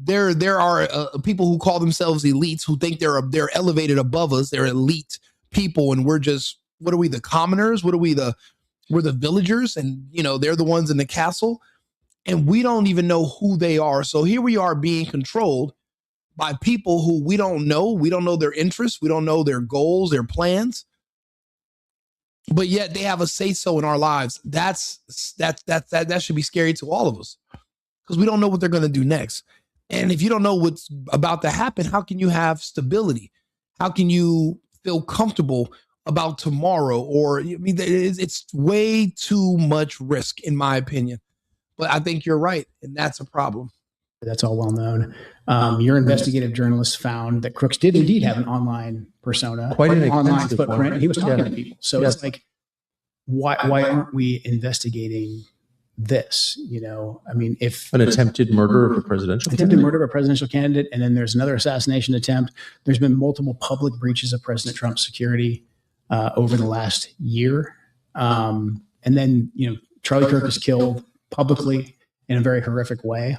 there are people who call themselves elites who think they're elevated above us. They're elite people, and we're just, what are we, the commoners? What are we, we're the villagers, and they're the ones in the castle, and we don't even know who they are. So here we are being controlled by people who we don't know. We don't know their interests. We don't know their goals, their plans. But yet they have a say-so in our lives. That should be scary to all of us because we don't know what they're going to do next. And if you don't know what's about to happen, how can you have stability? How can you feel comfortable about tomorrow? Or it's way too much risk, in my opinion. But I think you're right, and that's a problem. That's all well known. Your investigative journalist found that Crooks did indeed have an online persona, quite an online footprint. He was talking to people. So yes. It's like, why aren't we investigating this? I mean, if An attempted murder of a presidential candidate, and then there's another assassination attempt. There's been multiple public breaches of President Trump's security over the last year. And then, Charlie Kirk is killed publicly in a very horrific way.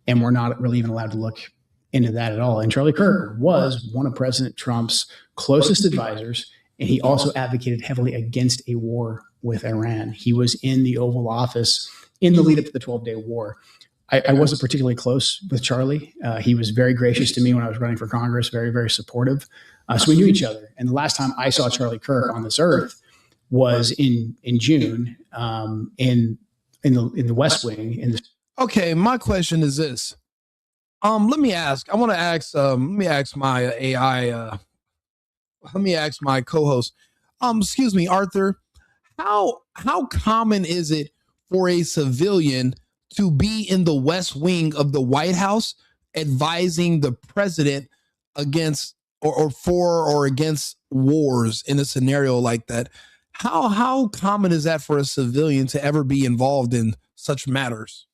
And we're not really even allowed to look into that at all. And Charlie Kirk was one of President Trump's closest advisors, and he also advocated heavily against a war with Iran. He was in the Oval Office in the lead up to the 12-day war. I wasn't particularly close with Charlie. He was very gracious to me when I was running for Congress, very, very supportive. So we knew each other. And the last time I saw Charlie Kirk on this earth was in June in the West Wing. Okay, my question is this. Let me ask my AI, let me ask my co-host. Excuse me, Arthur. How common is it for a civilian to be in the West Wing of the White House advising the president against or for or against wars in a scenario like that? How common is that for a civilian to ever be involved in such matters?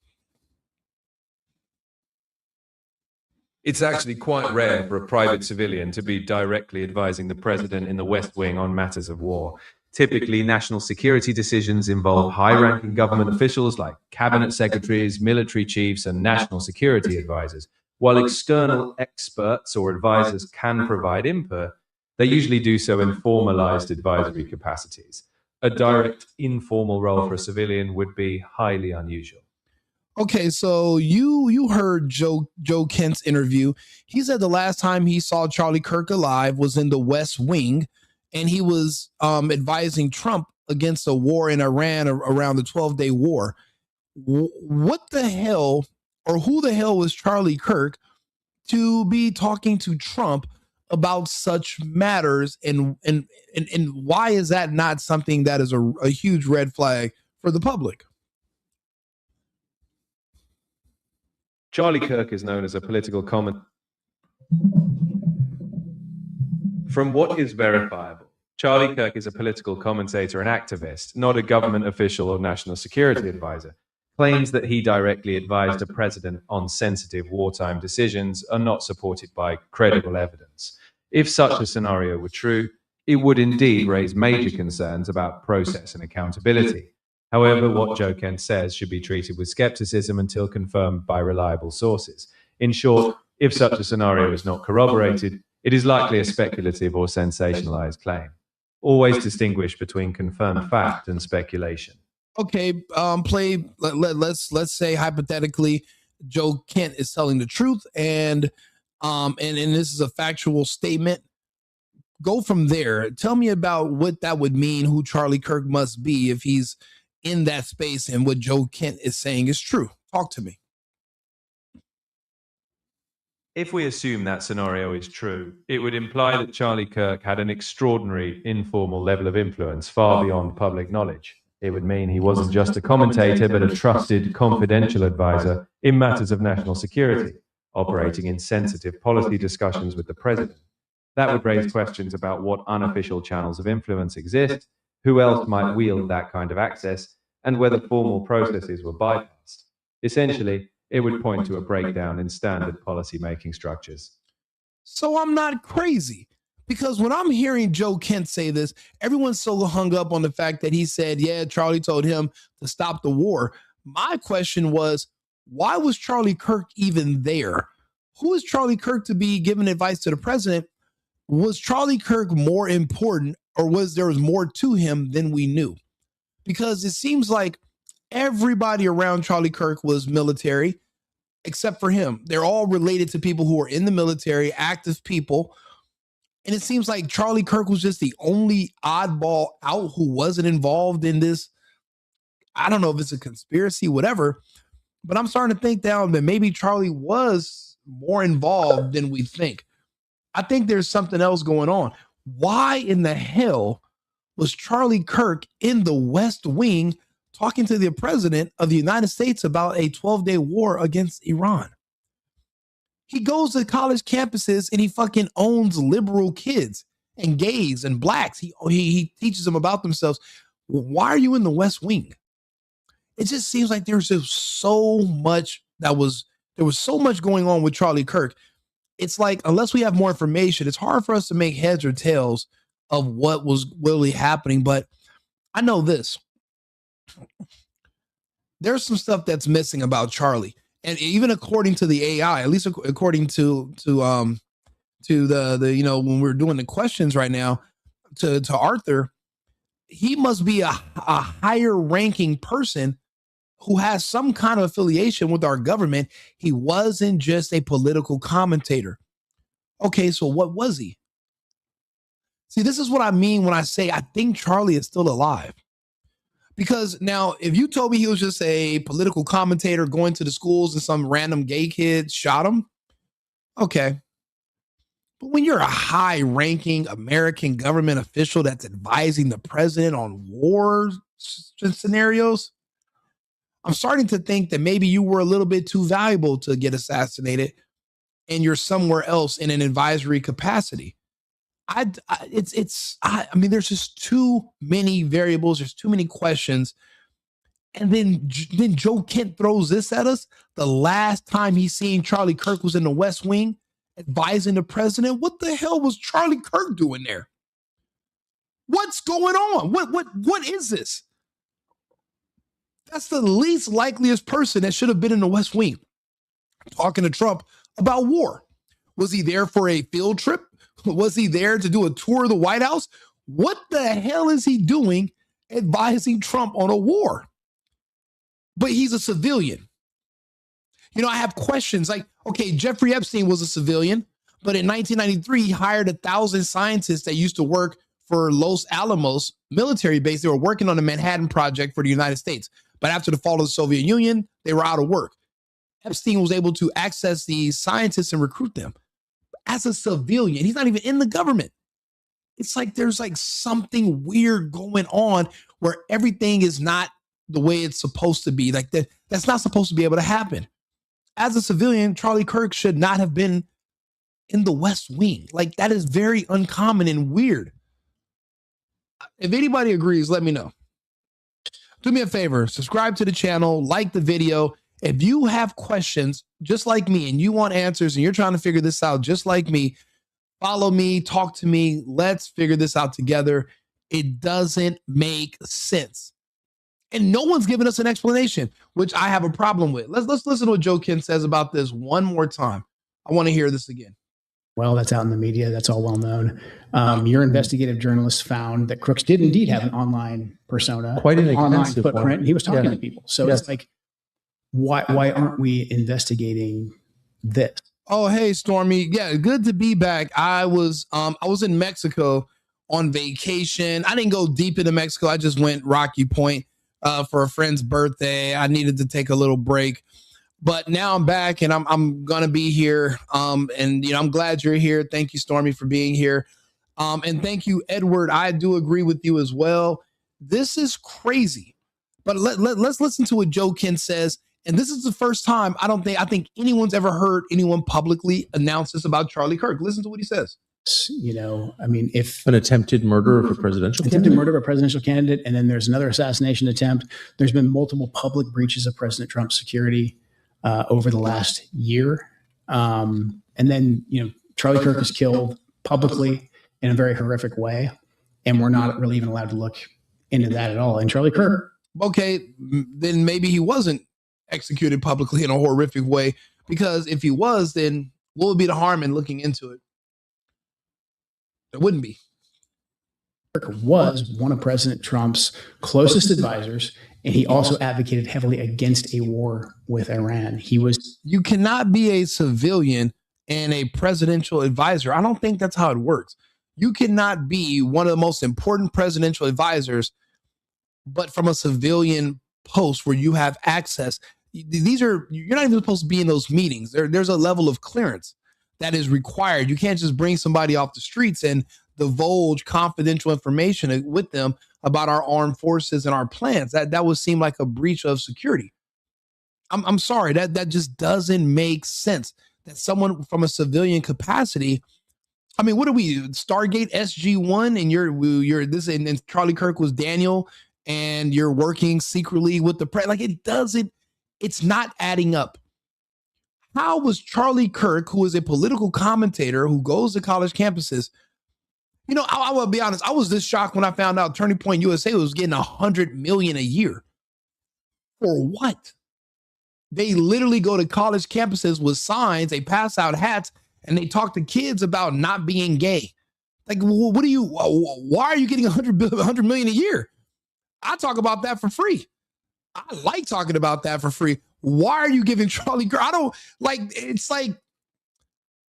It's actually quite rare for a private civilian to be directly advising the president in the West Wing on matters of war. Typically, national security decisions involve high-ranking government officials like cabinet secretaries, military chiefs, and national security advisors. While external experts or advisors can provide input, they usually do so in formalized advisory capacities. A direct, informal role for a civilian would be highly unusual. Okay, so you heard Joe Kent's interview. He said the last time he saw Charlie Kirk alive was in the West Wing, and he was advising Trump against a war in Iran around the 12-day war. What the hell, or who the hell was Charlie Kirk to be talking to Trump about such matters, and why is that not something that is a huge red flag for the public? Charlie Kirk is known as a political commentator. From what is verifiable, Charlie Kirk is a political commentator and activist, not a government official or national security advisor. Claims that he directly advised a president on sensitive wartime decisions are not supported by credible evidence. If such a scenario were true, it would indeed raise major concerns about process and accountability. However, what Joe Kent says should be treated with skepticism until confirmed by reliable sources. In short, if such a scenario is not corroborated, it is likely a speculative or sensationalized claim. Always distinguish between confirmed fact and speculation. Okay, let's say hypothetically Joe Kent is telling the truth, and this is a factual statement. Go from there. Tell me about what that would mean, who Charlie Kirk must be if he's in that space and what Joe Kent is saying is true. Talk to me. If we assume that scenario is true, it would imply that Charlie Kirk had an extraordinary informal level of influence far beyond public knowledge. It would mean he wasn't just a commentator, but a trusted, confidential advisor in matters of national security, operating in sensitive policy discussions with the president. That would raise questions about what unofficial channels of influence exist, who else might wield that kind of access, and whether formal processes were bypassed. Essentially, it would point to a breakdown in standard policy-making structures. So I'm not crazy, because when I'm hearing Joe Kent say this, everyone's so hung up on the fact that he said, yeah, Charlie told him to stop the war. My question was, why was Charlie Kirk even there? Who is Charlie Kirk to be giving advice to the president? Was Charlie Kirk more important, or was there more to him than we knew? Because it seems like everybody around Charlie Kirk was military, except for him. They're all related to people who are in the military, active people. And it seems like Charlie Kirk was just the only oddball out who wasn't involved in this. I don't know if it's a conspiracy, whatever, but I'm starting to think down that maybe Charlie was more involved than we think. I think there's something else going on. Why in the hell was Charlie Kirk in the West Wing talking to the president of the United States about a 12-day war against Iran? He goes to college campuses and he fucking owns liberal kids and gays and blacks. He teaches them about themselves. Why are you in the West Wing? It just seems like there's just so much there was so much going on with Charlie Kirk. It's like, unless we have more information, it's hard for us to make heads or tails of what was really happening. But I know this. There's some stuff that's missing about Charlie. And even according to the AI, at least according to the when we're doing the questions right now to Arthur, he must be a higher ranking person who has some kind of affiliation with our government. He wasn't just a political commentator. Okay, so what was he? See, this is what I mean when I say I think Charlie is still alive. Because now, if you told me he was just a political commentator going to the schools and some random gay kid shot him, okay. But when you're a high-ranking American government official that's advising the president on war scenarios, I'm starting to think that maybe you were a little bit too valuable to get assassinated and you're somewhere else in an advisory capacity. I mean, there's just too many variables. There's too many questions. And then Joe Kent throws this at us. The last time he seen Charlie Kirk was in the West Wing advising the president. What the hell was Charlie Kirk doing there? What's going on? What is this? That's the least likeliest person that should have been in the West Wing talking to Trump about war. Was he there for a field trip? Was he there to do a tour of the White House? What the hell is he doing advising Trump on a war? But he's a civilian. You know, I have questions like, okay, Jeffrey Epstein was a civilian, but in 1993, he hired 1,000 scientists that used to work for Los Alamos military base. They were working on the Manhattan Project for the United States. But after the fall of the Soviet Union, they were out of work. Epstein was able to access these scientists and recruit them. As a civilian, he's not even in the government. It's like there's like something weird going on where everything is not the way it's supposed to be. Like that's not supposed to be able to happen. As a civilian, Charlie Kirk should not have been in the West Wing. Like, that is very uncommon and weird. If anybody agrees, let me know. Do me a favor, subscribe to the channel, like the video. If you have questions just like me and you want answers and you're trying to figure this out just like me, follow me, talk to me. Let's figure this out together. It doesn't make sense. And no one's given us an explanation, which I have a problem with. Let's listen to what Joe Kent says about this one more time. I want to hear this again. Well, that's out in the media. That's all well known. Your investigative journalist found that Crooks did indeed have an online persona, quite an online extensive footprint. one. He was talking to people. So it's like, why aren't we investigating this? Oh, hey, Stormy. Yeah, good to be back. I was in Mexico on vacation. I didn't go deep into Mexico. I just went Rocky Point for a friend's birthday. I needed to take a little break. But now I'm back and I'm gonna be here. And you know, I'm glad you're here. Thank you, Stormy, for being here. And thank you, Edward. I do agree with you as well. This is crazy. But let's listen to what Joe Kent says. And this is the first time I think anyone's ever heard anyone publicly announce this about Charlie Kirk. Listen to what he says. You know, I mean, if An attempted murder of a presidential attempted candidate? murder of a presidential candidate, and then there's another assassination attempt. There's been multiple public breaches of President Trump's security over the last year. And then, you know, Charlie Kirk was killed publicly in a very horrific way. And we're not really even allowed to look into that at all. And Charlie Kirk. Okay, then maybe he wasn't executed publicly in a horrific way, because if he was, then what would be the harm in looking into it? There wouldn't be. Kirk was one of President Trump's closest advisors, and he also advocated heavily against a war with Iran. You cannot be a civilian and a presidential advisor. I don't think that's how it works. You cannot be one of the most important presidential advisors, but from a civilian post where you have access. You're not even supposed to be in those meetings. There's a level of clearance that is required. You can't just bring somebody off the streets and divulge confidential information with them about our armed forces and our plans. That would seem like a breach of security. I'm sorry, that just doesn't make sense. That someone from a civilian capacity, I mean, what are we, Stargate SG-1, and you're this, and Charlie Kirk was Daniel, and you're working secretly with the press? Like, it's not adding up. How was Charlie Kirk, who is a political commentator who goes to college campuses, you know, I will be honest, I was this shocked when I found out Turning Point USA was getting $100 million a year. For what? They literally go to college campuses with signs, they pass out hats, and they talk to kids about not being gay. Like, why are you getting $100 million a year? I talk about that for free. I like talking about that for free. Why are you giving Charlie Kirk? I don't like, it's like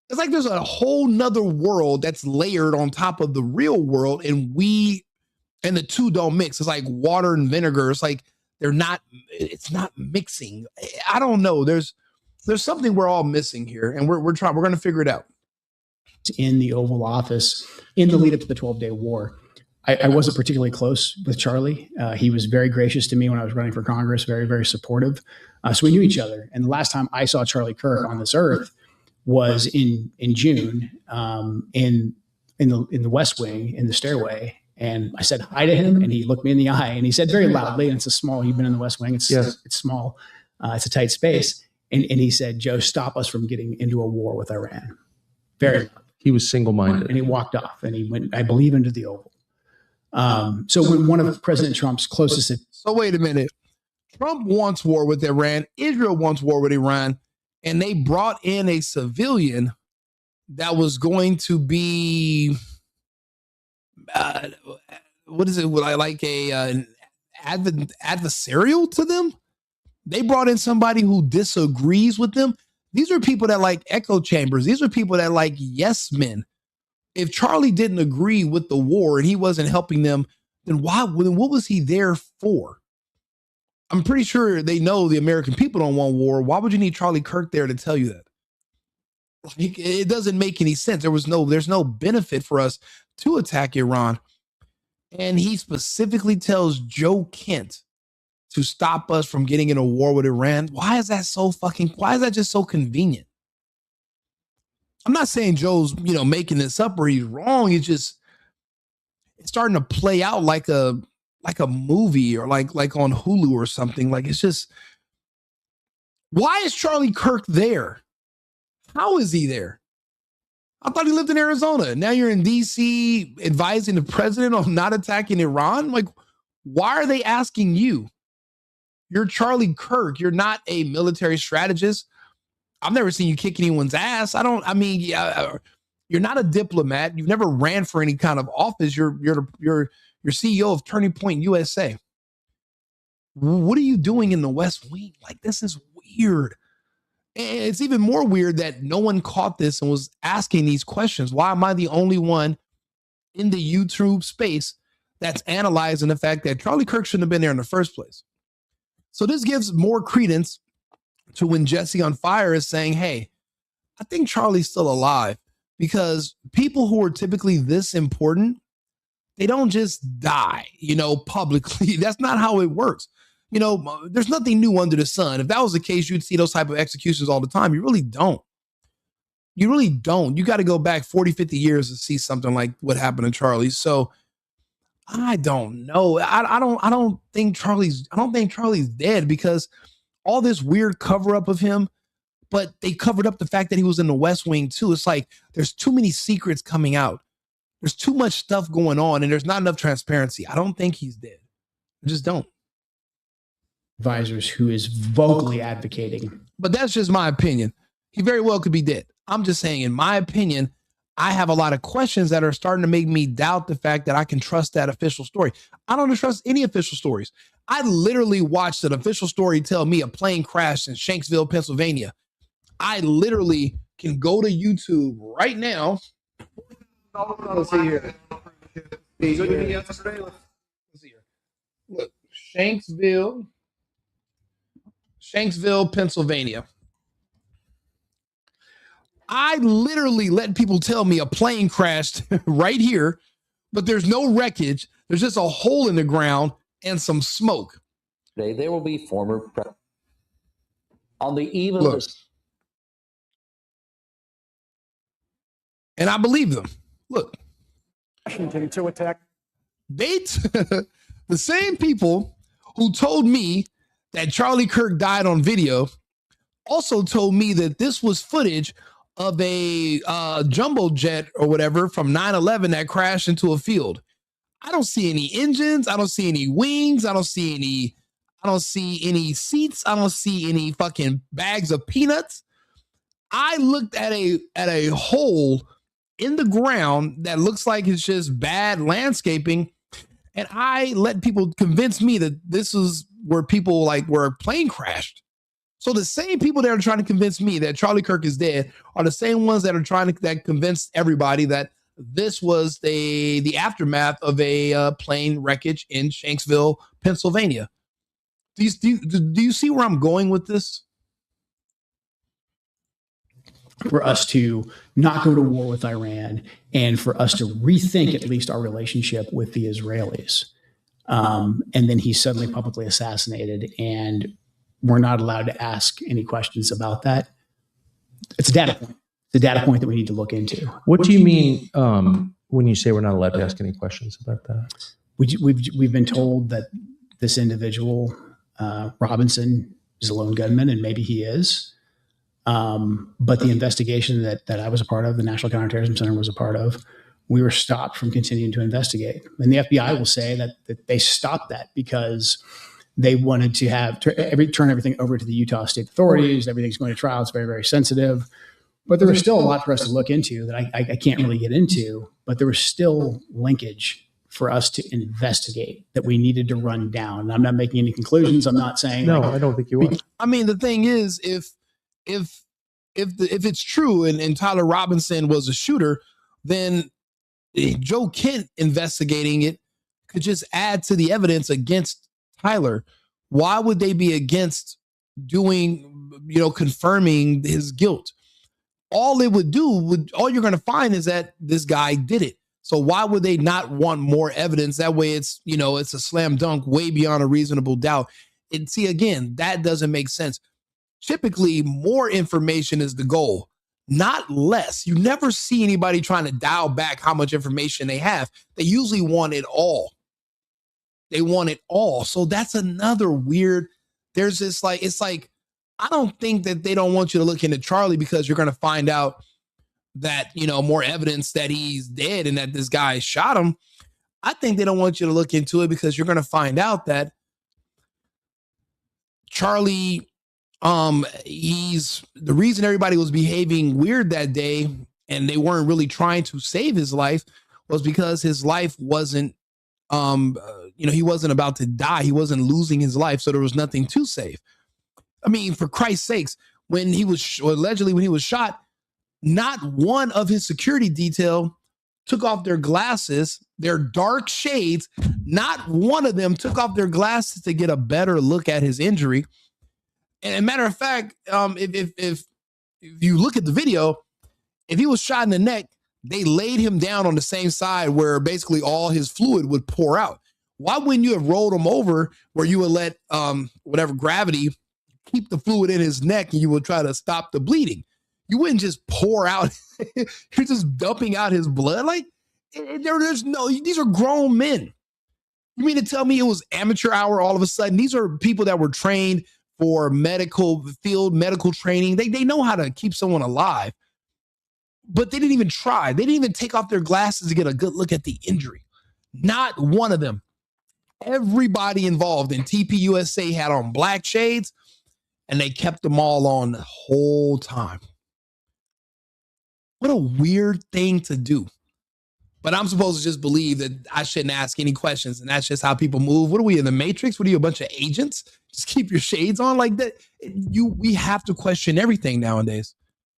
there's a whole nother world that's layered on top of the real world, and the two don't mix. It's like water and vinegar. It's like it's not mixing. I don't know. There's something we're all missing here, and we're going to figure it out. In the Oval Office in the lead up to the 12-day war. I wasn't particularly close with Charlie. He was very gracious to me when I was running for Congress, very, very supportive. So we knew each other. And the last time I saw Charlie Kirk on this earth was in June in the West Wing, in the stairway. And I said hi to him, and he looked me in the eye, and he said very loudly, and it's a small, you've been in the West Wing, it's small, it's a tight space. And he said, "Joe, stop us from getting into a war with Iran." Very loud. He was single-minded. And he walked off, and he went, I believe, into the Oval. So when one of President Trump's closest... So wait a minute. Trump wants war with Iran. Israel wants war with Iran. And they brought in a civilian that was going to be, what is it? Like an adversarial to them? They brought in somebody who disagrees with them. These are people that like echo chambers. These are people that like yes men. If Charlie didn't agree with the war and he wasn't helping them, then what was he there for? I'm pretty sure they know the American people don't want war. Why would you need Charlie Kirk there to tell you that? Like, it doesn't make any sense. There's no benefit for us to attack Iran. And he specifically tells Joe Kent to stop us from getting in a war with Iran. Why is that just so convenient? I'm not saying Joe's, making this up or he's wrong. It's starting to play out like a movie or like on Hulu or something. Like, it's just, why is Charlie Kirk there? How is he there? I thought he lived in Arizona. Now you're in DC advising the president on not attacking Iran. Like, why are they asking you? You're Charlie Kirk. You're not a military strategist. I've never seen you kick anyone's ass. You're not a diplomat. You've never ran for any kind of office. You're CEO of Turning Point USA. What are you doing in the West Wing? Like, this is weird. And it's even more weird that no one caught this and was asking these questions. Why am I the only one in the YouTube space that's analyzing the fact that Charlie Kirk shouldn't have been there in the first place? So this gives more credence to when Jesse on Fire is saying, hey, I think Charlie's still alive, because people who are typically this important, they don't just die, publicly. That's not how it works. There's nothing new under the sun. If that was the case, you'd see those type of executions all the time. You really don't. You really don't. You got to go back 40, 50 years to see something like what happened to Charlie. So I don't know. I don't think Charlie's dead, because all this weird cover up of him, but they covered up the fact that he was in the West Wing too. It's like there's too many secrets coming out. There's too much stuff going on, and there's not enough transparency. I don't think he's dead. I just don't. Advisors who is vocally advocating. But that's just my opinion. He very well could be dead. I'm just saying, in my opinion, I have a lot of questions that are starting to make me doubt the fact that I can trust that official story. I don't trust any official stories. I literally watched an official story tell me a plane crashed in Shanksville, Pennsylvania. I literally can go to YouTube right now. Let's see here. Let's see here. Look, Shanksville, Pennsylvania. I literally let people tell me a plane crashed right here, but there's no wreckage. There's just a hole in the ground and some smoke. There will be former on the eve of this. And I believe them. Look. Washington to attack. The same people who told me that Charlie Kirk died on video also told me that this was footage of a jumbo jet or whatever from 9/11 that crashed into a field. I don't see any engines. I don't see any wings. I don't see any seats. I don't see any fucking bags of peanuts. I looked at a hole in the ground that looks like it's just bad landscaping, and I let people convince me that this is where people where a plane crashed. So the same people that are trying to convince me that Charlie Kirk is dead are the same ones that are trying to convince everybody that this was the aftermath of a plane wreckage in Shanksville, Pennsylvania. Do you see where I'm going with this? For us to not go to war with Iran, and for us to rethink at least our relationship with the Israelis. And then he's suddenly publicly assassinated, and we're not allowed to ask any questions about that. It's a data point. It's a data point that we need to look into. What do you mean when you say we're not allowed to ask any questions about that? We've been told that this individual, Robinson, is a lone gunman, and maybe he is. But the investigation that I was a part of, the National Counterterrorism Center was a part of, we were stopped from continuing to investigate. And the FBI will say that they stopped that because they wanted to turn everything over to the Utah state authorities. Everything's going to trial. It's very, very sensitive. But there was still a lot for us to look into that I can't really get into. But there was still linkage for us to investigate that we needed to run down. And I'm not making any conclusions. I'm not saying no. I don't think you are. I mean, the thing is, if it's true and Tyler Robinson was a shooter, then Joe Kent investigating it could just add to the evidence against Tyler. Why would they be against confirming his guilt? All it would do all you're going to find is that this guy did it. So why would they not want more evidence? That way it's a slam dunk way beyond a reasonable doubt. And see, again, that doesn't make sense. Typically, more information is the goal, not less. You never see anybody trying to dial back how much information they have. They usually want it all. They want it all. So that's another weird, there's this it's like, I don't think that they don't want you to look into Charlie because you're going to find out that, more evidence that he's dead and that this guy shot him. I think they don't want you to look into it because you're going to find out that Charlie, he's the reason everybody was behaving weird that day and they weren't really trying to save his life was because his life wasn't, he wasn't about to die. He wasn't losing his life. So there was nothing to save. I mean, for Christ's sakes, when he was shot, not one of his security detail took off their glasses, their dark shades. Not one of them took off their glasses to get a better look at his injury. And as a matter of fact, if you look at the video, if he was shot in the neck, they laid him down on the same side where basically all his fluid would pour out. Why wouldn't you have rolled him over where you would let whatever gravity keep the fluid in his neck and you would try to stop the bleeding? You wouldn't just pour out, you're just dumping out his blood. Like, there's no, these are grown men. You mean to tell me it was amateur hour all of a sudden? These are people that were trained for medical training. They know how to keep someone alive, but they didn't even try. They didn't even take off their glasses to get a good look at the injury. Not one of them. Everybody involved in TPUSA had on black shades, and they kept them all on the whole time. What a weird thing to do. But I'm supposed to just believe that I shouldn't ask any questions, and that's just how people move. What are we in the Matrix? What are you, a bunch of agents? Just keep your shades on like that. We have to question everything nowadays.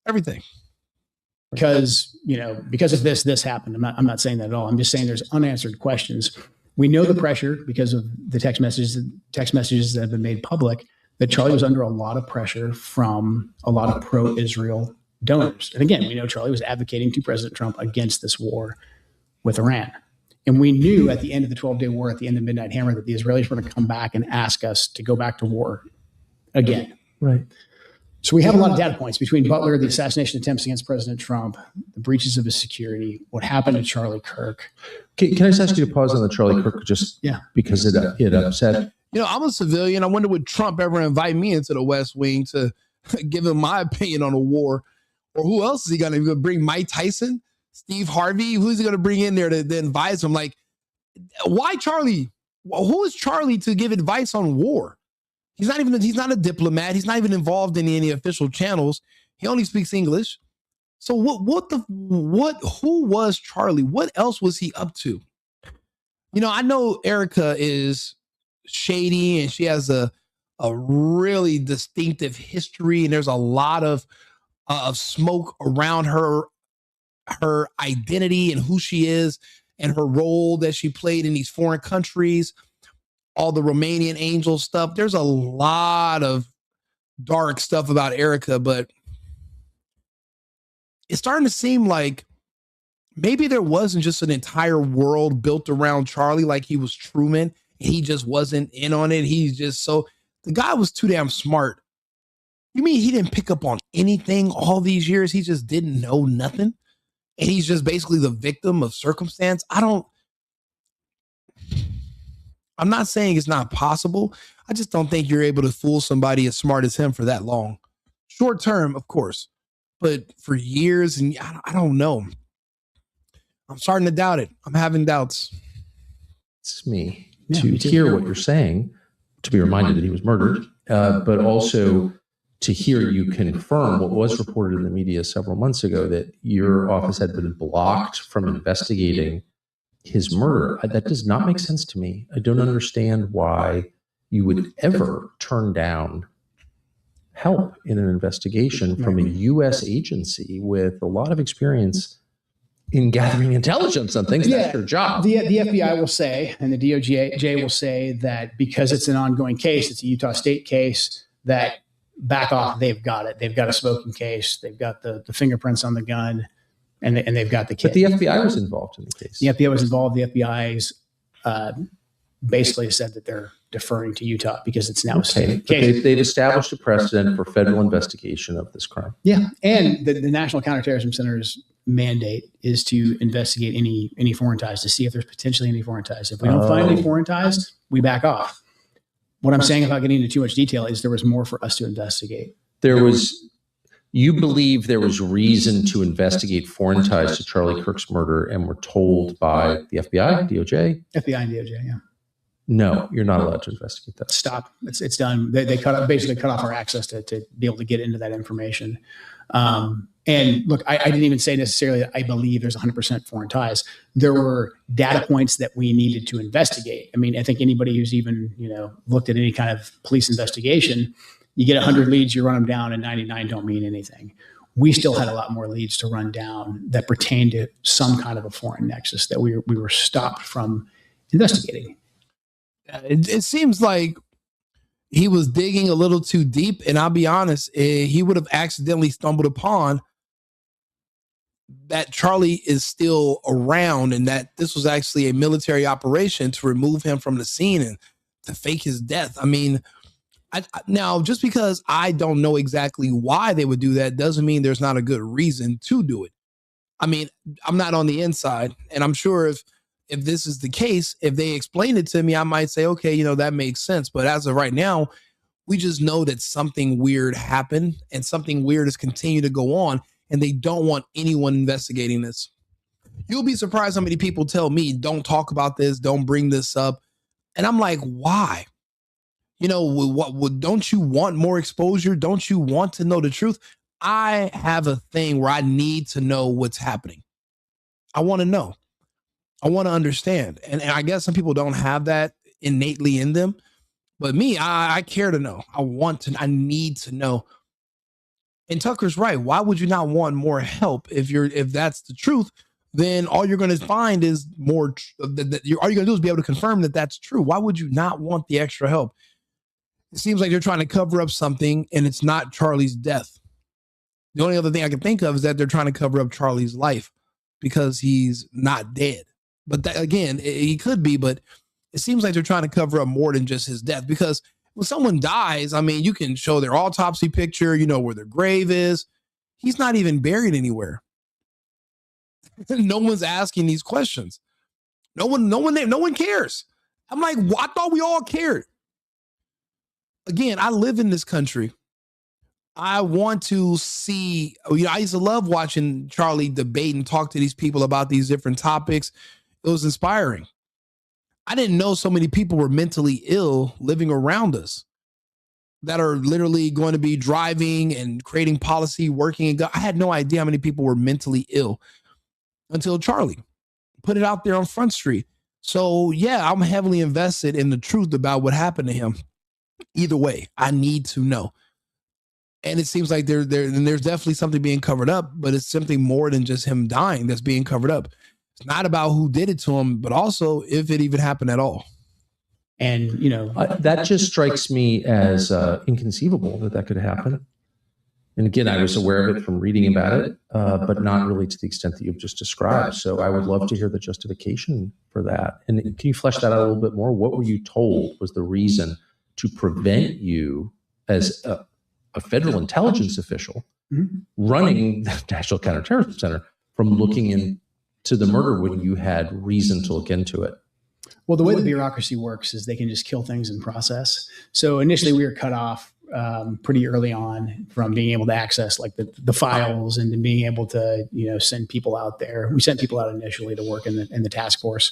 Everything. Because of this happened. I'm not saying that at all. I'm just saying there's unanswered questions. We know the pressure because of the text messages that have been made public, that Charlie was under a lot of pressure from a lot of pro-Israel donors. And again, we know Charlie was advocating to President Trump against this war with Iran. And we knew at the end of the 12-day war, at the end of Midnight Hammer, that the Israelis were going to come back and ask us to go back to war again. Right. So we have a lot of data points between Butler, the assassination attempts against President Trump, the breaches of his security, what happened to Charlie Kirk. Can I just ask you to pause on the Charlie Kirk just because it upset? I'm a civilian. I wonder would Trump ever invite me into the West Wing to give him my opinion on the war? Or who else is he going to bring? Mike Tyson? Steve Harvey? Who's he going to bring in there to advise him? Like, why Charlie? Who is Charlie to give advice on war? He's not a diplomat. He's not even involved in any official channels. He only speaks English. So who was Charlie? What else was he up to? I know Erica is shady and she has a really distinctive history, and there's a lot of smoke around her identity and who she is and her role that she played in these foreign countries. All the Romanian angel stuff. There's a lot of dark stuff about Erica, but it's starting to seem like maybe there wasn't just an entire world built around Charlie, like he was Truman, and he just wasn't in on it. The guy was too damn smart. You mean he didn't pick up on anything all these years? He just didn't know nothing? And he's just basically the victim of circumstance? I'm not saying it's not possible. I just don't think you're able to fool somebody as smart as him for that long. Short term, of course, but for years, and I don't know. I'm starting to doubt it. I'm having doubts. It's me to hear what you're saying, to be reminded that he was murdered, but also to hear you confirm what was reported in the media several months ago, that your office had been blocked from investigating his murder. That does not make sense to me. I don't understand why you would ever turn down help in an investigation from a U.S. agency with a lot of experience in gathering intelligence on things. That's their job. The FBI will say, and the DOJ will say, that because it's an ongoing case, it's a Utah State case, that back off, they've got it. They've got a smoking case. They've got the fingerprints on the gun. And they've got the kid. But the FBI was involved in the case. The FBI was involved. The FBI's basically said that they're deferring to Utah because it's now a state case. They've established a precedent for federal investigation of this crime. Yeah, and the National Counterterrorism Center's mandate is to investigate any foreign ties, to see if there's potentially any foreign ties. If we don't find any foreign ties, we back off. What I'm saying, without getting into too much detail, is there was more for us to investigate. You believe there was reason to investigate foreign ties to Charlie Kirk's murder, and were told by the FBI, DOJ? FBI and DOJ, yeah. No, you're not allowed to investigate that. Stop. It's done. They basically cut off our access to be able to get into that information. And look, I didn't even say necessarily that I believe there's 100% foreign ties. There were data points that we needed to investigate. I mean, I think anybody who's even, looked at any kind of police investigation, you get 100 leads, you run them down, and 99 don't mean anything. We still had a lot more leads to run down that pertained to some kind of a foreign nexus that we were stopped from investigating. It seems like he was digging a little too deep, and I'll be honest, he would have accidentally stumbled upon that Charlie is still around, and that this was actually a military operation to remove him from the scene and to fake his death. I mean, Now, just because I don't know exactly why they would do that doesn't mean there's not a good reason to do it. I mean, I'm not on the inside, and I'm sure if this is the case, if they explain it to me, I might say, okay, that makes sense. But as of right now, we just know that something weird happened and something weird is continuing to go on, and they don't want anyone investigating this. You'll be surprised how many people tell me, don't talk about this, don't bring this up. And I'm like, why? What don't you want more exposure? Don't you want to know the truth? I have a thing where I need to know what's happening. I want to know. I want to understand. And I guess some people don't have that innately in them. But me, I care to know. I need to know. And Tucker's right. Why would you not want more help if that's the truth? Then all you're going to find is more. All you're going to do is be able to confirm that that's true. Why would you not want the extra help? It seems like they're trying to cover up something, and it's not Charlie's death. The only other thing I can think of is that they're trying to cover up Charlie's life because he's not dead. But that, again, he could be, but it seems like they're trying to cover up more than just his death, because when someone dies, I mean, you can show their autopsy picture, where their grave is. He's not even buried anywhere. No one's asking these questions. No one cares. I'm like, I thought we all cared. Again, I live in this country. I want to see, I used to love watching Charlie debate and talk to these people about these different topics. It was inspiring. I didn't know so many people were mentally ill living around us that are literally going to be driving and creating policy, working. I had no idea how many people were mentally ill until Charlie put it out there on Front Street. So yeah, I'm heavily invested in the truth about what happened to him. Either way, I need to know. And it seems like there's definitely something being covered up, but it's something more than just him dying that's being covered up. It's not about who did it to him, but also if it even happened at all. And, that just strikes me as inconceivable that could happen. And again, I was aware of it from reading about it, but not really to the extent that you've just described. So I would love to hear the justification for that. And can you flesh that out a little bit more? What were you told was the reason to prevent you as a federal intelligence official running the National Counterterrorism Center from looking into the murder when you had reason to look into it? Well, the way the bureaucracy works is they can just kill things in process. So initially we were cut off pretty early on from being able to access like the files and then being able to, send people out there. We sent people out initially to work in the task force.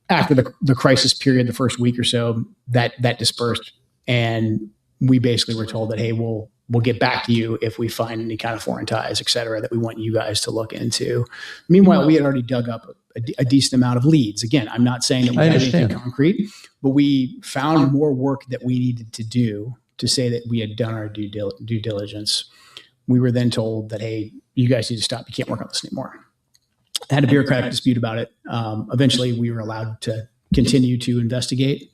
After the crisis period, the first week or so, that dispersed, and we basically were told that, hey, we'll get back to you if we find any kind of foreign ties, et cetera, that we want you guys to look into. Meanwhile, we had already dug up a decent amount of leads. Again, I'm not saying that we had anything concrete, but we found more work that we needed to do to say that we had done our due diligence. We were then told that, hey, you guys need to stop. You can't work on this anymore. I had a bureaucratic dispute about it. Eventually, we were allowed to continue to investigate.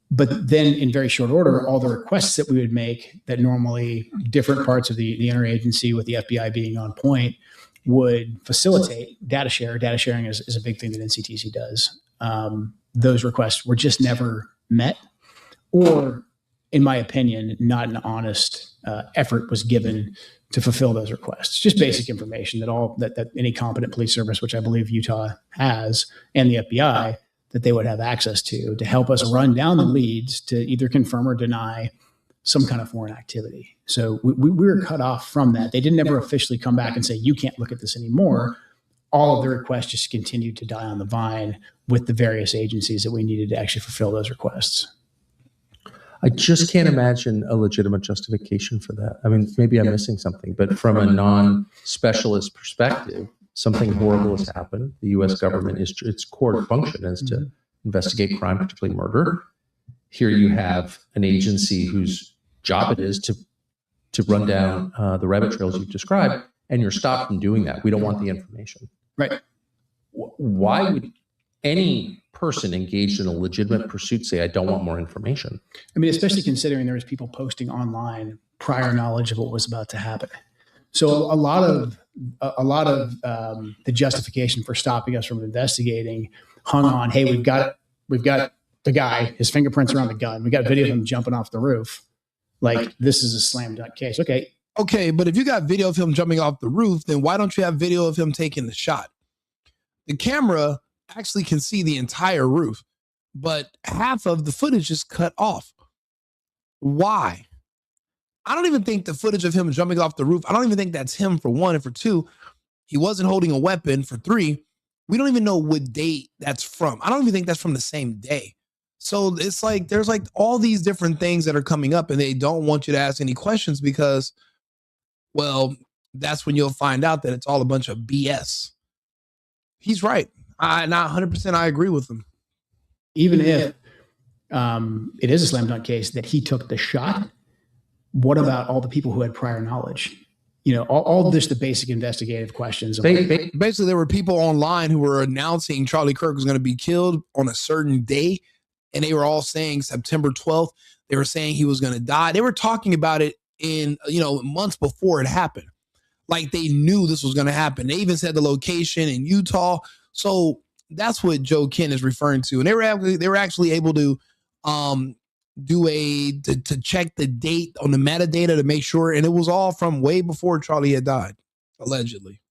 But then in very short order, all the requests that we would make that normally different parts of the interagency with the FBI being on point would facilitate data share. Data sharing is a big thing that NCTC does. Those requests were just never met, or in my opinion, not an honest effort was given to fulfill those requests. Just basic information that any competent police service, which I believe Utah has, and the FBI, that they would have access to help us run down the leads to either confirm or deny some kind of foreign activity. So we were cut off from that. They didn't ever officially come back and say, you can't look at this anymore. All of the requests just continued to die on the vine with the various agencies that we needed to actually fulfill those requests. I just can't imagine a legitimate justification for that. I mean, maybe I'm missing something, but from a non-specialist perspective, something horrible has happened. The U.S. government its core function is to investigate crime, particularly murder. Here you have an agency whose job it is to run down the rabbit trails you've described, and you're stopped from doing that. We don't want the information. Right. Why would any person engaged in a legitimate pursuit say, I don't want more information? I mean, especially considering there was people posting online prior knowledge of what was about to happen. So a lot of the justification for stopping us from investigating hung on, hey, we've got the guy, his fingerprints are on the gun. We got video of him jumping off the roof. Like, this is a slam dunk case. Okay, but if you got video of him jumping off the roof, then why don't you have video of him taking the shot? The camera actually can see the entire roof, but half of the footage is cut off. Why? I don't even think the footage of him jumping off the roof, I don't even think that's him, for one. And for two, he wasn't holding a weapon. For three, we don't even know what date that's from. I don't even think that's from the same day. So it's like, there's like all these different things that are coming up, and they don't want you to ask any questions because, well, that's when you'll find out that it's all a bunch of BS. He's right. Not 100%. I agree with him. Even if it is a slam dunk case that he took the shot, what about all the people who had prior knowledge? You know, all just the basic investigative questions. Basically, there were people online who were announcing Charlie Kirk was going to be killed on a certain day, and they were all saying September 12th. They were saying he was going to die. They were talking about it in, months before it happened. Like, they knew this was going to happen. They even said the location in Utah. So that's what Joe Kent is referring to. And they were actually able to to check the date on the metadata to make sure, and it was all from way before Charlie had died, allegedly.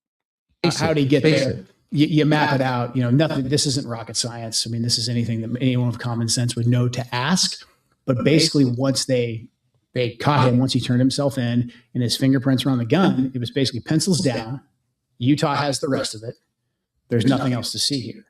How do you get there? You map it out. Nothing. This isn't rocket science. I mean, this is anything that anyone with common sense would know to ask. But basically, once they caught him, once he turned himself in and his fingerprints were on the gun, it was basically pencils down. Utah has the rest of it. There's nothing else to see here.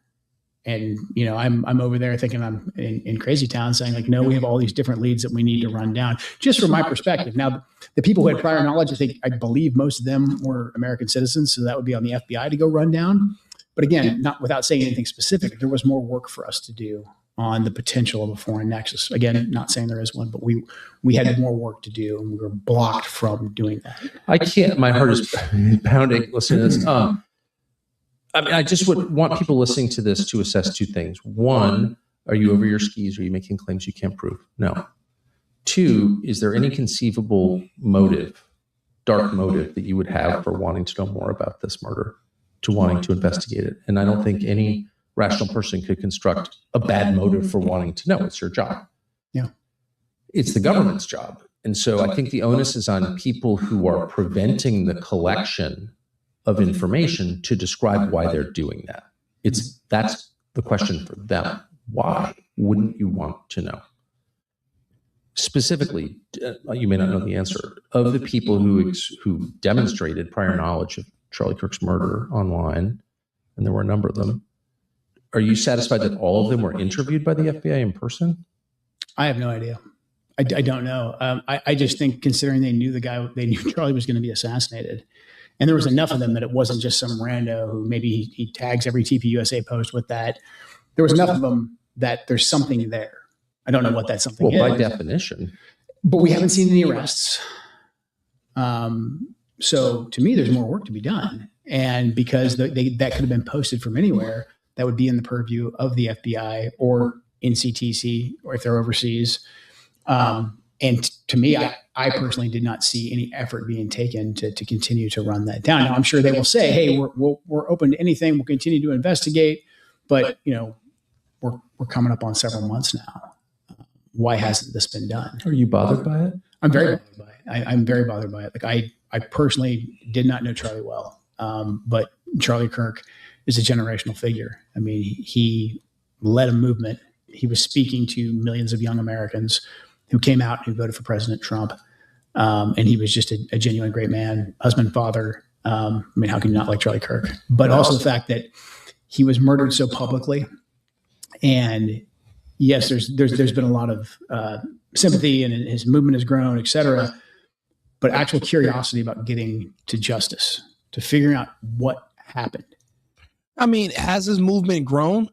And, I'm over there thinking I'm in crazy town saying, like, no, we have all these different leads that we need to run down, just from my perspective. Now, the people who had prior knowledge, I believe most of them were American citizens. So that would be on the FBI to go run down. But again, not without saying anything specific, there was more work for us to do on the potential of a foreign nexus. Again, not saying there is one, but we had more work to do, and we were blocked from doing that. I can't, my heart is pounding listening to this. I just would want people listening to this to assess two things. One, are you over your skis? Are you making claims you can't prove? No. Two, is there any conceivable motive, dark motive, that you would have for wanting to know more about this murder, to wanting to investigate it? And I don't think any rational person could construct a bad motive for wanting to know. It's your job. Yeah. It's the government's job. And so I think the onus is on people who are preventing the collection of information to describe why they're doing that. That's the question for them. Why wouldn't you want to know? Specifically, you may not know the answer, of the people who demonstrated prior knowledge of Charlie Kirk's murder online, and there were a number of them. Are you satisfied that all of them were interviewed by the FBI in person? I have no idea. I don't know. I just think, considering they knew Charlie was going to be assassinated, and there was enough of them that it wasn't just some rando who maybe he tags every TPUSA post with that. There was enough of them that there's something there. I don't know what that something is. Well, by definition. But we haven't seen any arrests. So to me, there's more work to be done. And because that could have been posted from anywhere, that would be in the purview of the FBI or NCTC, or if they're overseas. And to me, I personally did not see any effort being taken to continue to run that down. Now, I'm sure they will say, hey, we're open to anything. We'll continue to investigate. But, we're coming up on several months now. Why hasn't this been done? Are you bothered by it? I'm very bothered by it. I'm very bothered by it. Like, I personally did not know Charlie well. But Charlie Kirk is a generational figure. I mean, he led a movement. He was speaking to millions of young Americans who came out and who voted for President Trump. And he was just a genuine great man, husband, father. I mean, how can you not like Charlie Kirk? But also the fact that he was murdered so publicly. And yes, there's been a lot of sympathy, and his movement has grown, et cetera. But actual curiosity about getting to justice, to figuring out what happened. I mean, has his movement grown?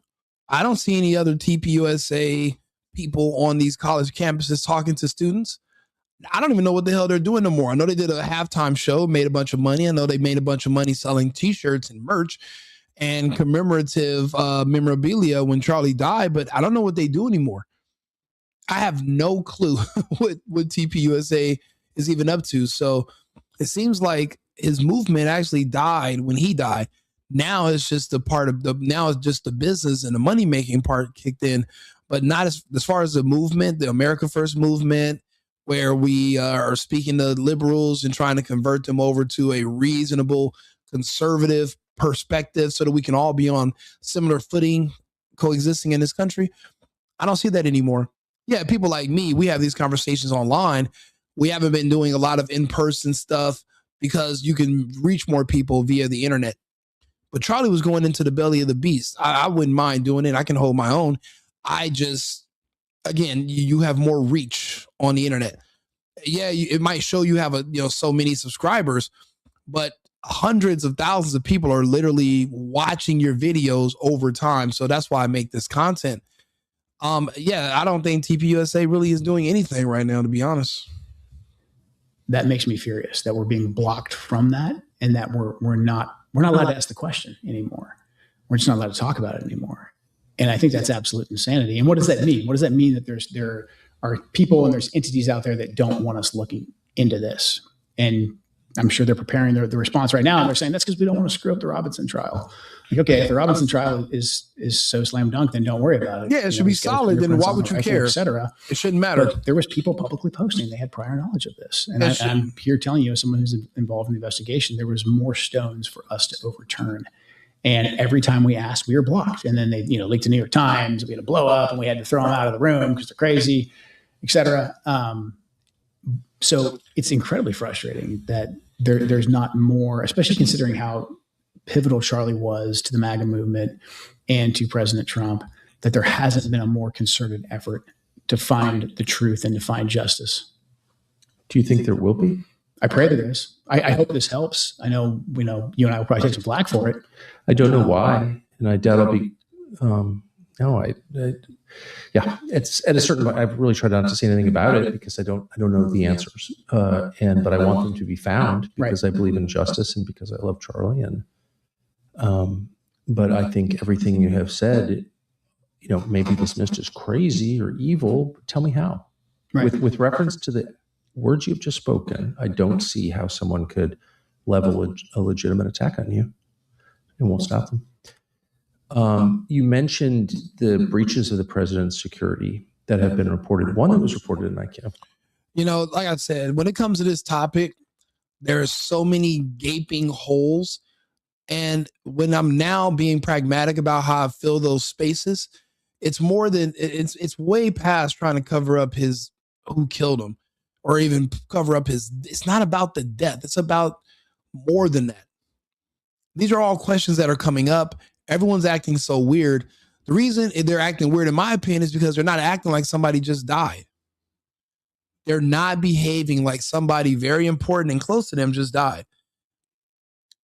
I don't see any other TPUSA people on these college campuses talking to students. I don't even know what the hell they're doing no more. I know they did a halftime show, made a bunch of money. I know they made a bunch of money selling t-shirts and merch and commemorative memorabilia when Charlie died, but I don't know what they do anymore. I have no clue what TPUSA is even up to. So it seems like his movement actually died when he died. Now it's just the business and the money making part kicked in. but not as far as the movement, the America First movement, where we are speaking to liberals and trying to convert them over to a reasonable conservative perspective so that we can all be on similar footing coexisting in this country. I don't see that anymore. Yeah, people like me, we have these conversations online. We haven't been doing a lot of in-person stuff because you can reach more people via the internet. But Charlie was going into the belly of the beast. I wouldn't mind doing it. I can hold my own. I just, again, you have more reach on the internet. Yeah, it might show you have so many subscribers, but hundreds of thousands of people are literally watching your videos over time. So that's why I make this content. Yeah, I don't think TPUSA really is doing anything right now, to be honest. That makes me furious that we're being blocked from that, and that we're not allowed to ask the question anymore. We're just not allowed to talk about it anymore. And I think that's absolute insanity. And what does that mean? What does that mean that there are people and there's entities out there that don't want us looking into this? And I'm sure they're preparing the response right now, and they're saying that's because we don't want to screw up the Robinson trial. Like, okay, if the Robinson trial is so slam dunk, then don't worry about it. Yeah, it should be solid. Then why would you care? Etc. It shouldn't matter. But there was people publicly posting they had prior knowledge of this, and I'm here telling you, as someone who's involved in the investigation, there was more stones for us to overturn. And every time we asked, we were blocked. And then they, leaked to New York Times. We had a blow up, and we had to throw them out of the room because they're crazy, etc. So it's incredibly frustrating that there's not more, especially considering how pivotal Charlie was to the MAGA movement and to President Trump, that there hasn't been a more concerted effort to find the truth and to find justice. Do you think there will be? I pray there is. I hope this helps. I know, you and I will probably take some flack for it. I don't know why, and I doubt I'll be. Yeah, it's at a certain point. I've really tried not to say anything about it because I don't know the answers, but I want them to be found because I believe in justice and because I love Charlie. And but I think everything you have said, may be dismissed as crazy or evil. But tell me how. Right. With reference to the words you've just spoken, I don't see how someone could level a legitimate attack on you and won't stop them. You mentioned the breaches of the president's security that have been reported. One that was reported in ICANN. Like I said, when it comes to this topic, there are so many gaping holes. And when I'm now being pragmatic about how I fill those spaces, it's more than it's way past trying to cover up who killed him or even cover up it's not about the death. It's about more than that. These are all questions that are coming up. Everyone's acting so weird. The reason they're acting weird, in my opinion, is because they're not acting like somebody just died. They're not behaving like somebody very important and close to them just died.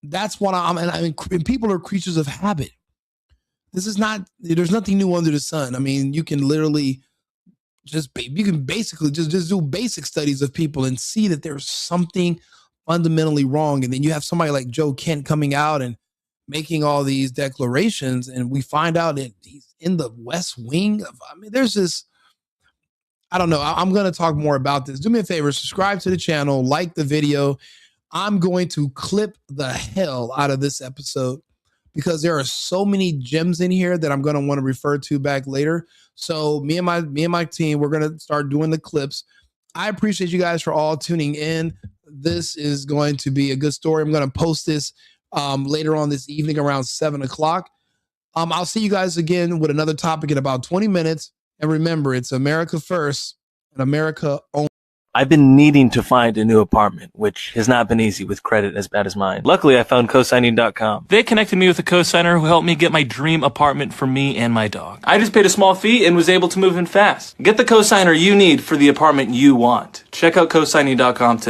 That's what and people are creatures of habit. There's nothing new under the sun. I mean, you can literally basically just do basic studies of people and see that there's something fundamentally wrong. And then you have somebody like Joe Kent coming out and making all these declarations, and we find out that he's in the West Wing. There's this, I don't know. I'm going to talk more about this. Do me a favor, subscribe to the channel, like the video. I'm going to clip the hell out of this episode because there are so many gems in here that I'm going to want to refer to back later. So me and my team, we're going to start doing the clips. I appreciate you guys for all tuning in. This is going to be a good story. I'm going to post this later on this evening around 7 o'clock. I'll see you guys again with another topic in about 20 minutes. And remember, it's America first and America only. I've been needing to find a new apartment, which has not been easy with credit as bad as mine. Luckily, I found cosigning.com. They connected me with a cosigner who helped me get my dream apartment for me and my dog. I just paid a small fee and was able to move in fast. Get the cosigner you need for the apartment you want. Check out cosigning.com today.